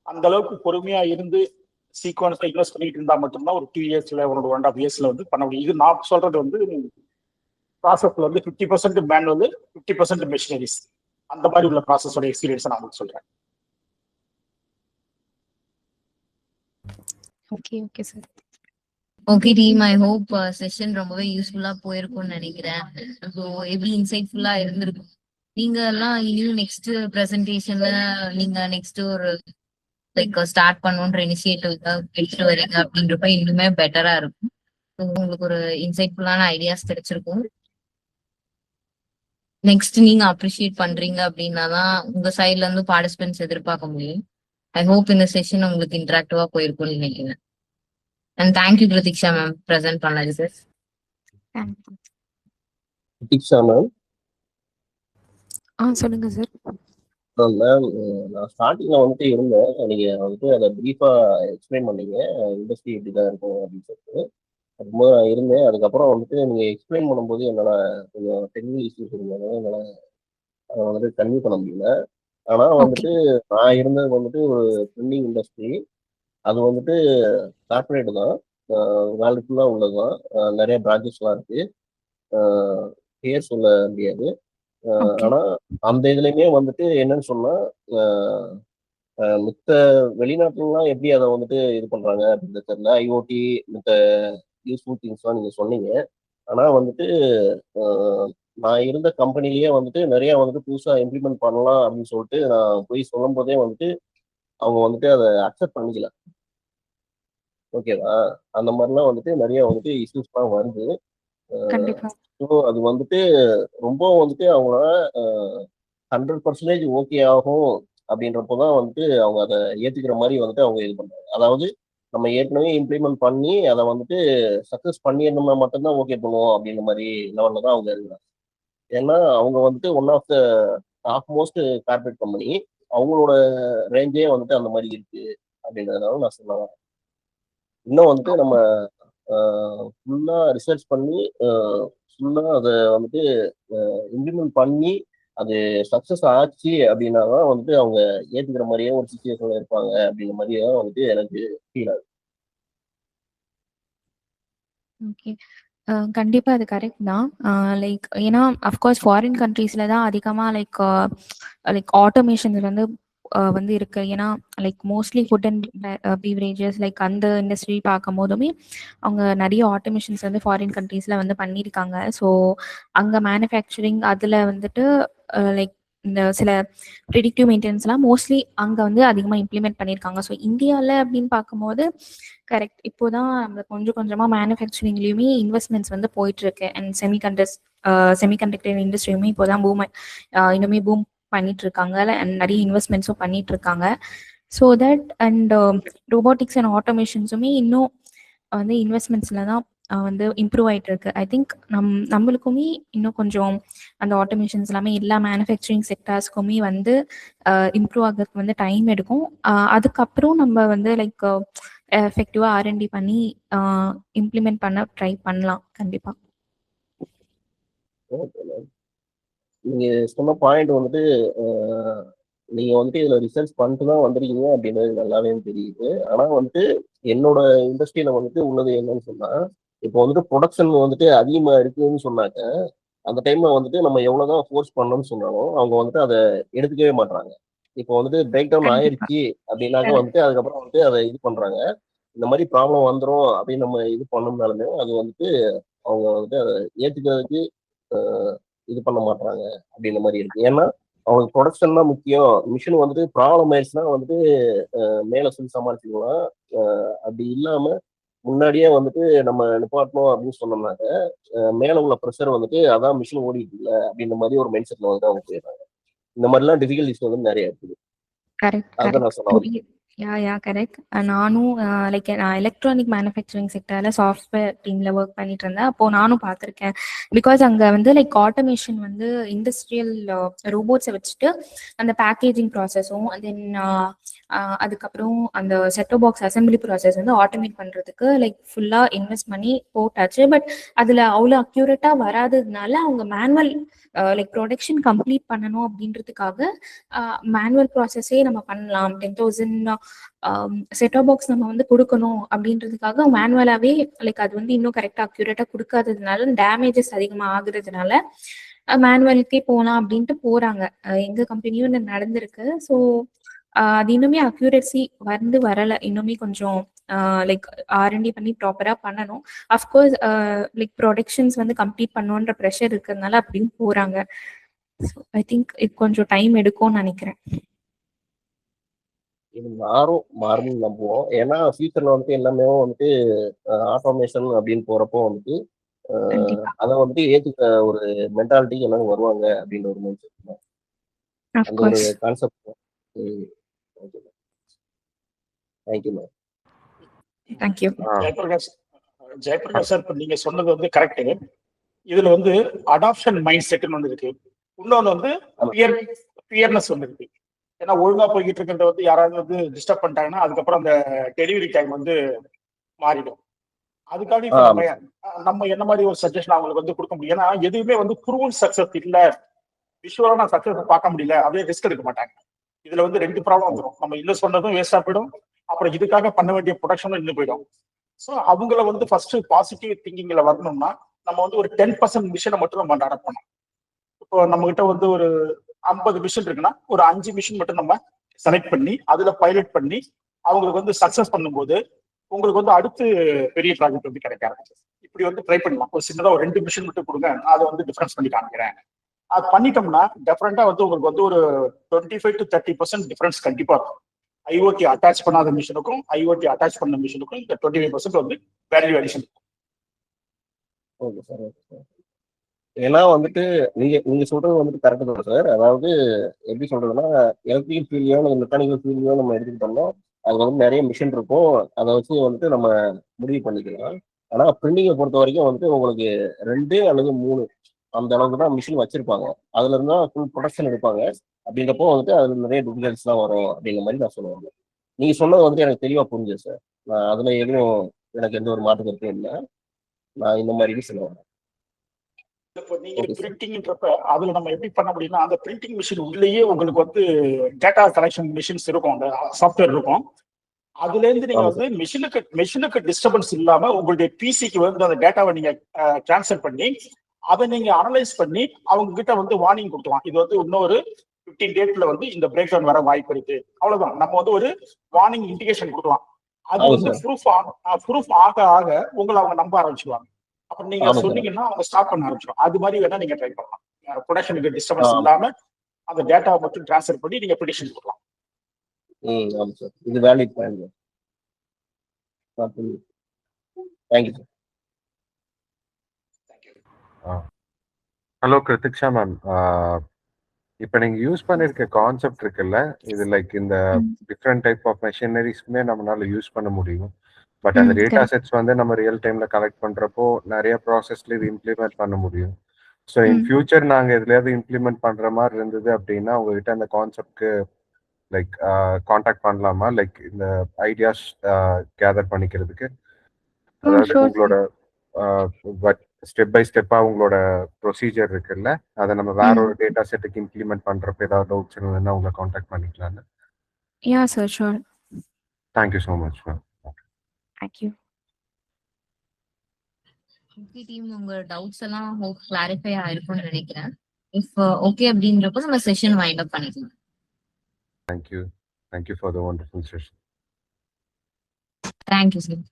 அந்த அளவுக்கு பொறுமையா இருந்து சீக்வன்ஸ்ல இன்வெஸ்ட் பண்ணிட்டு இருந்தா மட்டும்தான் ஒரு 2 இயர்ஸ்ல ஒரு 1.5 இயர்ஸ்ல வந்து பண்ண முடியும். இது நான் சொல்றது வந்து ப்ராசஸ்ல வந்து 50% மேனுவல் 50% மெஷினரிஸ் அந்த மாதிரி உள்ள ப்ராசஸோட எக்ஸ்பீரியன்ஸ் நான் உங்களுக்கு சொல்றேன். Okay okay sir. Okay team, I hope session ரொம்பவே யூஸ்ஃபுல்லா போயிருக்கும்னு நினைக்கிறேன். ஸோ எப்படி இன்சைட்ஃபுல்லா இருந்திருக்கும். நீங்க எல்லாம் இனியும் நெக்ஸ்ட் பிரசன்டேஷன்ல நீங்க நெக்ஸ்ட் ஒரு லைக் ஸ்டார்ட் பண்ணுன்ற இனிஷியேட்டிவ் எடுத்துட்டு வரீங்க அப்படின்றப்ப இன்னுமே பெட்டரா இருக்கும். உங்களுக்கு ஒரு இன்சைட்ஃபுல்லான ஐடியாஸ் கிடைச்சிருக்கும். நெக்ஸ்ட் நீங்க அப்ரிஷியேட் பண்றீங்க அப்படின்னா தான் உங்க சைட்ல இருந்து பார்ட்டிசிபென்ட்ஸ் எதிர்பார்க்க முடியும். ஐ ஹோப் இந்த செஷன் உங்களுக்கு இன்டராக்டிவா போயிருக்கும்னு நினைக்கிறேன். And thank you Pratiksha ma'am present பண்ணது சார். தேங்க்யூ. பிரதீக்ஷா மேம். சொல்லுங்க சார். மேம், நான் ஸ்டார்டிங்ல வந்துட்டு இருந்தேன். நீங்க வந்துட்டு அதை பிரீஃபா எக்ஸ்பிளைன் பண்ணீங்க, இண்டஸ்ட்ரி இப்படிதான் இருக்கும் அப்படின்னு சொல்லிட்டு. அதுக்கு நான் இருந்தேன். அதுக்கப்புறம் வந்துட்டு நீங்க எக்ஸ்பிளைன் பண்ணும்போது என்னால கொஞ்சம் டெக்னிக்கல் இஷ்யூஸ் இருந்தது, என்னால அதை வந்துட்டு கன்வியூ பண்ண முடியல. ஆனா ஓகே வந்துட்டு நான் இருந்தது வந்துட்டு ஒரு ட்ரெண்டிங் இண்டஸ்ட்ரி. அது வந்துட்டு கார்பரேட் தான், வேர்ல்டு ஃபுல்லாக உள்ளதுதான், நிறைய பிரான்ச்சஸ்லாம் இருக்கு, பேர் சொல்ல முடியாது. ஓகே ஆனா அந்த இதுலயுமே வந்துட்டு என்னன்னு சொன்னா, மித்த வெளிநாட்டுலாம் எப்படி அதை வந்துட்டு இது பண்றாங்க அப்படின்னு தெரியல. IoT மித்த யூஸ்ஃபுல் திங்ஸ்லாம் நீங்க சொன்னீங்க. ஆனா வந்துட்டு நான் இருந்த கம்பெனிலேயே வந்துட்டு நிறைய வந்துட்டு புதுசா இம்ப்ளிமெண்ட் பண்ணலாம் அப்படின்னு சொல்லிட்டு நான் போய் சொல்லும் போதே வந்துட்டு அவங்க வந்துட்டு அதை அக்செப்ட் பண்ணிக்கல. ஓகேவா? அந்த மாதிரிலாம் வந்துட்டு நிறைய வந்துட்டு இஷ்யூஸ்லாம் வருது. கண்டிப்பா. ஸோ அது வந்துட்டு ரொம்ப வந்துட்டு அவங்களால 100% ஓகே ஆகும் அப்படின்றப்போ தான் வந்துட்டு அவங்க அதை ஏத்துக்கிற மாதிரி வந்துட்டு அவங்க இது பண்றாங்க. அதாவது நம்ம ஏற்கனவே இம்ப்ளிமெண்ட் பண்ணி அதை வந்துட்டு சக்சஸ் பண்ணிடணும்னா மட்டும்தான் ஓகே பண்ணுவோம் அப்படின்ற மாதிரி லெவலில் தான் அவங்க இருக்கிறாங்க. ஏன்னா அவங்க வந்துட்டு one of the topmost corporate company. அவங்களோட ரேஞ்சே வந்துட்டு அந்த மாதிரி இருக்கு அப்படின்றதுனால நான் சொல்லுவேன். இன்னும் வந்துட்டு நம்ம ஃபுல்லா ரிசர்ச் பண்ணி ஃபுல்லா அதை வந்துட்டு இம்ப்ளிமெண்ட் பண்ணி அது சக்சஸ் ஆச்சு அப்படின்னா தான் வந்துட்டு அவங்க ஏத்துக்கிற மாதிரியே ஒரு சுச்சுவேஷன்ல இருப்பாங்க அப்படிங்கிற மாதிரியே தான் வந்துட்டு எனக்கு ஃபீல் ஆகுது. ஓகே. கண்டிப்பா அது கரெக்ட் தான். லைக் ஏன்னா அஃப்கோர்ஸ் ஃபாரின் கண்ட்ரீஸ்ல தான் அதிகமாக லைக் லைக் ஆட்டோமேஷன்ஸ் வந்து இருக்கு. ஏன்னா like mostly food and beverages like அந்த இண்டஸ்ட்ரி பார்க்கும் போதுமே அவங்க நிறைய ஆட்டோமேஷன்ஸ் வந்து ஃபாரின் கண்ட்ரீஸ்ல வந்து பண்ணியிருக்காங்க. ஸோ அங்கே மேனுஃபேக்சரிங் அதில் வந்துட்டு லைக் இந்த சில ப்ரிடிக்டிவ் மெயின்டெனன்ஸ்லாம் மோஸ்ட்லி அங்கே வந்து அதிகமாக இம்ப்ளிமெண்ட் பண்ணியிருக்காங்க. ஸோ இந்தியாவில் அப்படின்னு பார்க்கும்போது கரெக்ட் இப்போதான் நம்ம கொஞ்சம் கொஞ்சமாக மேனுஃபேக்சரிங்லேயுமே இன்வெஸ்ட்மெண்ட்ஸ் வந்து போயிட்டு இருக்கு. அண்ட் செமிகண்டக்டர் இண்டஸ்ட்ரியுமே இப்போதான் இன்னுமே பூம் பண்ணிட்டு இருக்காங்க. அண்ட் நிறைய இன்வெஸ்ட்மெண்ட்ஸும் பண்ணிட்டு இருக்காங்க. So that and robotics and ஆட்டோமேஷன்ஸுமே இன்னும் வந்து இன்வெஸ்ட்மெண்ட்ஸ்ல தான் வந்து இம்ப்ரூவ் ஆயிட்டு இருக்கு. ஐ திங்க் நம்மளுக்குமே இன்னும் கொஞ்சம் அந்த ஆட்டோமேஷன்ஸ் எல்லாமே எல்லா மேனுஃபேக்சரிங் செக்டர்ஸ்க்குமே வந்து இம்ப்ரூவ் ஆகிறதுக்கு வந்து டைம் எடுக்கும். அதுக்கப்புறம் நம்ம வந்து லைக் எஃபெக்டிவா R&D பண்ணி இம்ப்ளிமெண்ட் பண்ண ட்ரை பண்ணலாம் கண்டிப்பா. நீங்க சொன்ன பாயிண்ட் வந்துட்டு நீங்க வந்துட்டு இதுல ரிசர்ச் பண்ணிட்டு தான் வந்திருக்கீங்க அப்படின்றது நல்லாவே தெரியுது. ஆனா வந்துட்டு என்னோட இண்டஸ்ட்ரியில வந்துட்டு உள்ளது என்னன்னு சொன்னா, இப்போ வந்துட்டு ப்ரொடக்ஷன் வந்துட்டு அதிகமா இருக்குன்னு சொன்னாக்க அந்த டைம்ல வந்துட்டு நம்ம எவ்வளவுதான் ஃபோர்ஸ் பண்ணணும்னு சொன்னாலும் அவங்க வந்துட்டு அதை எடுத்துக்கவே மாட்டாங்க. இப்போ வந்துட்டு பிரேக் டவுன் கண்டிப்பா ஆயிடுச்சு அப்படின்னாக்க வந்துட்டு அதுக்கப்புறம் வந்துட்டு அதை இது பண்றாங்க. இந்த மாதிரி ப்ராப்ளம் வந்துடும் அப்படின்னு நம்ம இது பண்ணோம்னாலுமே அது வந்துட்டு அவங்க வந்துட்டு அதை ஏற்றுக்கிறதுக்கு இது பண்ண மாட்டாங்க அப்படின்ற மாதிரி இருக்கு. ஏன்னா அவங்களுக்கு ப்ரொடக்ஷன் தான் முக்கியம். மிஷின் வந்துட்டு ப்ராப்ளம் ஆயிடுச்சுன்னா வந்துட்டு மேலே சொல்லி சமாளிச்சுக்கலாம். அப்படி இல்லாம முன்னாடியே வந்துட்டு நம்ம நிப்பாட்டணும் அப்படின்னு சொன்னோம்னாக்க மேலே உள்ள ப்ரெஷர் வந்துட்டு அதான் மிஷின் ஓடிட்டு இல்லை அப்படின்ற மாதிரி ஒரு மைண்ட் செட்ல வந்துட்டு அவங்க போயிடுறாங்க. இந்த மாதிரிலாம் டிஃபிகல்டிஸ் வந்து நிறைய இருக்குது. கரெக்ட் அதுதான் நான் சொல்ல வரேன். Yeah correct. நானும் லைக் நான் எலக்ட்ரானிக் மேனுஃபேக்சரிங் செக்டர்ல சாஃப்ட்வேர் டீம்ல ஒர்க் பண்ணிட்டு இருந்தேன். அப்போ நானும் பார்த்துருக்கேன். பிகாஸ் அங்க வந்து லைக் ஆட்டோமேஷன் வந்து இண்டஸ்ட்ரியல் ரோபோட்ஸை வச்சுட்டு அந்த பேக்கேஜிங் ப்ராசஸும் தென் அதுக்கப்புறம் அந்த செட்டோ பாக்ஸ் அசம்பிளி ப்ராசஸ் வந்து ஆட்டோமேட் பண்றதுக்கு லைக் ஃபுல்லா இன்வெஸ்ட் பண்ணி போட்டாச்சு. பட் அதுல அவ்வளோ அக்யூரேட்டா வராததுனால அவங்க மேனுவல் லைக் ப்ரொடக்ஷன் கம்ப்ளீட் பண்ணணும் அப்படின்றதுக்காக மேனுவல் ப்ராசஸே நம்ம பண்ணலாம், 10,000 செட்டோ பாக்ஸ் நம்ம வந்து கொடுக்கணும் அப்படின்றதுக்காக மேனுவலாவே லைக் அது வந்து இன்னும் கரெக்டா அக்யூரேட்டா கொடுக்காததுனால டேமேஜஸ் அதிகமா ஆகுறதுனால மேனுவலுக்கே போகலாம் அப்படின்ட்டு போறாங்க. எங்க கம்பெனியும் நடந்திருக்கு. ஸோ அது இன்னுமே அக்யூரேசி வந்து வரல. இன்னுமே கொஞ்சம் லைக் R&D பண்ணி ப்ராப்பரா பண்ணணும். அஃப்கோர்ஸ் லைக் ப்ரொடக்ஷன்ஸ் வந்து கம்ப்ளீட் பண்ணுன்ற ப்ரெஷர் இருக்கிறதுனால அப்படின்னு போறாங்க. ஐ திங்க் இது கொஞ்சம் டைம் எடுக்கும்னு நினைக்கிறேன். இது மாறும்னு நம்புவோம். ஏன்னா ஃபியூச்சர்ல வந்துட்டு எல்லாமே வந்துட்டு ஆட்டோமேஷன் அப்படின்னு போறப்போ வந்துட்டு அதை வந்துட்டு ஏத்துக்க ஒரு மென்டாலிட்டி எல்லாரும் வருவாங்க அப்படின்ற ஒரு மைண்ட் செட், அந்த ஒரு concept. Thank you ma'am. Thank you. Jayaprakash sir, இப்போ நீங்க சொன்னது வந்து கரெக்ட். இதுல வந்து அடாப்ஷன் மைண்ட் செட்னு ஒன்று இருக்கு, இன்னொன்று வந்து பியர்னஸ் ஒன்று இருக்கு. ஏன்னா ஒழுங்கா போய்கிட்டு இருக்கிறத வந்து யாராவது வந்து டிஸ்டர்ப் பண்ணிட்டாங்கன்னா அதுக்கப்புறம் அந்த டெலிவரி டைம் வந்து மாறிடும். அதுக்காக இப்ப நம்ம என்ன மாதிரி ஒரு சஜஷன் அவங்களுக்கு வந்து கொடுக்க முடியும்? ஏன்னா எதுவுமே வந்து ப்ரூவன் சக்சஸ் இல்ல, விஷுவலா நான் சக்சஸ் பார்க்க முடியல அப்படியே ரிஸ்க் எடுக்க மாட்டாங்க. இதுல வந்து 2 ப்ராப்ளம் வந்துடும். நம்ம இன்வெஸ்ட் பண்ணதும் வேஸ்டா போயிடும், அப்புறம் இதுக்காக பண்ண வேண்டிய ப்ரொடக்ஷனும் இன்னும் போயிடும். ஸோ அவங்கள வந்து ஃபர்ஸ்ட் பாசிட்டிவ் திங்கிங்ல வரணும்னா நம்ம வந்து ஒரு 10% மிஷினை மட்டும் நம்ம அடாப்ட் பண்ணணும். இப்போ நம்ம கிட்ட வந்து ஒரு 50 மிஷின் இருக்குன்னா ஒரு 5 மிஷின் மட்டும் நம்ம செலக்ட் பண்ணி அதுல பைலட் பண்ணி அவங்களுக்கு வந்து சக்சஸ் பண்ணும்போது உங்களுக்கு வந்து அடுத்து பெரிய ப்ராஜெக்ட் வந்து கிடைக்க ஆரம்பிச்சு. இப்படி வந்து ட்ரை பண்ணலாம். ஒரு சின்னதா ஒரு 2 மிஷின் மட்டும் கொடுங்க, அதை வந்து டிஃபரன்ஸ் பண்ணி காமிக்கிறேன். அது பண்ணிட்டோம்னா டெஃபரெண்டா வந்து உங்களுக்கு வந்து ஒரு 25 to 30% டிஃபரன்ஸ் கண்டிப்பா இருக்கும். IoT அட்டாச் பண்ணாத மிஷினுக்கும் IoT அட்டாச் பண்ண மிஷினுக்கும் இந்த 25% வந்து value addition. Okay sir, okay sir. ஏன்னா வந்துட்டு நீங்க சொல்றது வந்துட்டு கரெக்டு தான் சார். அதாவது எப்படி சொல்றதுன்னா, எலக்ட்ரிக்கல் ஃபீல்டையோ இல்லை மெக்கானிக்கல் ஃபீல்டையோ நம்ம எடுத்துக்கிட்டோம்னா அது வந்து நிறைய மிஷின் இருக்கும், அதை வச்சு வந்துட்டு நம்ம முடிவு பண்ணிக்கலாம். ஆனா பிரிண்டிங்கை பொறுத்த வரைக்கும் வந்துட்டு உங்களுக்கு 2 அல்லது 3 அந்த அளவுக்கு தான் மிஷின் வச்சிருப்பாங்க. அதுல இருந்தா ஃபுல் ப்ரொடக்ஷன் எடுப்பாங்க. அப்படின்றப்போ வந்துட்டு அதுல நிறைய டிஃபிகல்ட்ஸ் தான் வரும் அப்படிங்கிற மாதிரி நான் சொல்லுவாங்க. நீங்க சொன்னது வந்துட்டு எனக்கு தெளிவா புரிஞ்சுது சார். நான் அதுல எதுவும் எனக்கு எந்த ஒரு மாற்று கருத்தும் இல்லை. நான் இந்த மாதிரி சொல்லுவேன். இப்போ நீங்க பிரிண்டிங்ன்றப்ப அதுல நம்ம எப்படி பண்ண முடியும்னா, அந்த பிரிண்டிங் மிஷின் உள்ளேயே உங்களுக்கு வந்து டேட்டா கலெக்ஷன் மிஷின்ஸ் இருக்கும், அந்த சாஃப்ட்வேர் இருக்கும். அதுல இருந்து நீங்க வந்து மிஷினுக்கு டிஸ்டர்பன்ஸ் இல்லாம உங்களுடைய பிசிக்கு வந்து அந்த டேட்டாவை நீங்க டிரான்ஸ்ஃபர் பண்ணி அதை நீங்க அனலைஸ் பண்ணி அவங்க கிட்ட வந்து வார்னிங் கொடுக்கலாம். இது வந்து இன்னொரு 15 டேட்ல வந்து இந்த பிரேக் டவுன் வர வாய்ப்பு இருக்கு. அவ்வளவுதான். நம்ம வந்து ஒரு வார்னிங் இண்டிகேஷன் கொடுக்கலாம். அது வந்து ப்ரூஃப் ஆக ஆக உங்களை அவங்க நம்ப ஆரம்பிச்சுவாங்க. அப்புறம் நீங்க சொன்னீங்கன்னா அவங்க ஸ்டார்ட் பண்ண ஆரம்பிச்சிடும். அது மாதிரி வேணா நீங்க ட்ரை பண்ணலாம். ப்ரொடக்ஷனுக்கு டிஸ்டர்பன்ஸ் இல்லாம அந்த டேட்டாவை மட்டும் டிரான்ஸ்ஃபர் பண்ணி நீங்க ப்ரெடிக்ஷன் கொடுக்கலாம். ஆமா சார், இது valid point. Thank you sir. Hello Krithiksha ma'am, இப்போ நீங்கள் யூஸ் பண்ணியிருக்க கான்செப்ட் இருக்குல்ல, இது லைக் இந்த டிஃப்ரெண்ட் டைப் ஆஃப் மெஷினரிஸ்க்குமே நம்மளால யூஸ் பண்ண முடியும். பட் அந்த டேட்டா செட்ஸ் வந்து நம்ம ரியல் டைமில் கலெக்ட் பண்ணுறப்போ நிறைய ப்ராசஸ்ல இது இம்ப்ளிமெண்ட் பண்ண முடியும். ஸோ இன் ஃபியூச்சர் நாங்கள் எதுலையாவது இம்ப்ளிமெண்ட் பண்ணுற மாதிரி இருந்தது அப்படின்னா உங்ககிட்ட அந்த கான்செப்ட்க்கு லைக் காண்டாக்ட் பண்ணலாமா? லைக் இந்த ஐடியாஸ் கேதர் பண்ணிக்கிறதுக்கு, அதாவது உங்களோட ஸ்டெப் பை ஸ்டெப்பா உங்களோட ப்ரொசீஜர் இருக்குல்ல, அதை நம்ம வேற ஒரு டேட்டா செட்டுக்கு இம்ப்ளிமெண்ட் பண்றப்ப ஏதாவது டவுட்ஸ் இருந்ததுன்னா உங்களை காண்டாக்ட் பண்ணிக்கலாம்ல? Yeah sir, sure. Thank you so much ma'am. Thank you. Okay team, உங்க டவுட்ஸ் எல்லாம் ஹோப் கிளாரிஃபை ஆயிருக்கும்னு நினைக்கிறேன். இஃப் ஓகே அப்படின்றப்போ நம்ம செஷன் வைண்ட் அப் பண்ணிக்கலாம். Thank you for the wonderful session. Thank you sir.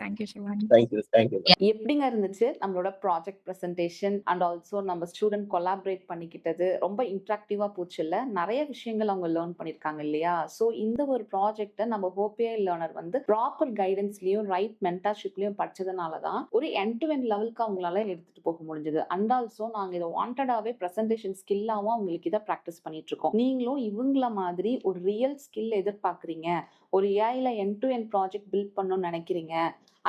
Thank you Shivani. Thank you. எப்படிங்க இருந்துச்சு நம்மளோட ப்ராஜெக்ட் ப்ரெசன்டேஷன் அண்ட் ஆல்சோ நம்ம ஸ்டூடெண்ட் கொலாபரேட் பண்ணிக்கிட்டது? ரொம்ப இன்ட்ராக்டிவா போச்சு இல்ல? நிறைய விஷயங்கள் அவங்க லேர்ன் பண்ணிருக்காங்க இல்லையா? ஸோ இந்த ஒரு ப்ராஜெக்ட்டை நம்ம ஹோப்ஏஐ லேர்னர் வந்து ப்ராப்பர் கைடன்ஸ்லயும் ரைட் மென்டர்ஷிப்லயும் படிச்சதுனால தான் ஒரு எண்ட் டு எண்ட் லெவலுக்கு அவங்களால எடுத்துட்டு போக முடிஞ்சது. அண்ட் ஆல்சோ நாங்க இதை வாண்டடாவே ப்ரெசன்டேஷன் ஸ்கில்லாவும் அவங்களுக்கு இதை ப்ராக்டிஸ் பண்ணிட்டு இருக்கோம். நீங்களும் இவங்கள மாதிரி ஒரு ரியல் ஸ்கில் எதிர்பார்க்குறீங்க, ஒரு ஏஐல end to end project build பண்ணணும்னு நினைக்கிறீங்க,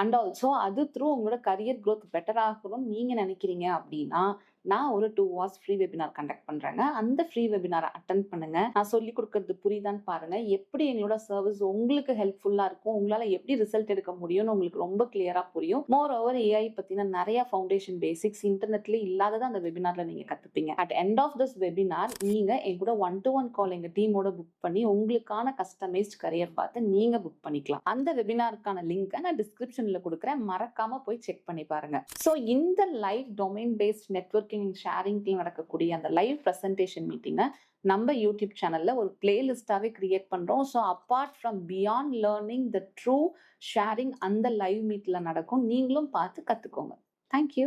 அண்ட் ஆல்சோ அது த்ரூ உங்களோட கரியர் க்ரோத் பெட்டர் ஆகணும்னு நீங்க நினைக்கிறீங்க அப்படின்னா நான் ஒரு 2 hours ஃப்ரீ வெபினார் கண்டக்ட் பண்றேங்க. அந்த ஃப்ரீ வெபினாரை அட்டன் பண்ணுங்க. நான் சொல்லி கொடுக்கறது புரியுதான்னு பாருங்க. எப்படி எங்களோட சர்வீஸ் உங்களுக்கு ஹெல்ப்ஃபுல்லா இருக்கும், உங்களால எப்படி ரிசல்ட் எடுக்க முடியும்னு உங்களுக்கு ரொம்ப கிளியரா புரியும். மோர் ஓவர் ஏஐ பத்தின நிறைய ஃபவுண்டேஷன் பேசிக்ஸ் இன்டர்நெட்ல இல்லாததை அந்த வெபினார்ல நீங்க கத்துப்பீங்க. At end of this webinar நீங்க என் கூட 1-to-1 கால் எங்க டீமோட புக் பண்ணி உங்களுக்கான கஸ்டமைஸ்ட் கரியர் பார்த்து நீங்க புக் பண்ணிக்கலாம். அந்த வெபினாருக்கான லிங்க் நான் டிஸ்கிரிப்ஷன்ல கொடுக்குறேன், மறக்காம போய் செக் பண்ணி பாருங்க. ஸோ இந்த லைவ் டொமைன் பேஸ்ட் நெட்வொர்க்கிங் ஷேரிங்ல நடக்கக்கூடிய அந்த லைவ் பிரசன்டேஷன் மீட்டிங்கை நம்ம யூடியூப் சேனல்ல ஒரு பிளேலிஸ்டாவே கிரியேட் பண்றோம். So apart from beyond learning the true sharing அந்த லைவ் மீட்ல நடக்கும். நீங்களும் பார்த்து கத்துக்கோங்க. தேங்க்யூ.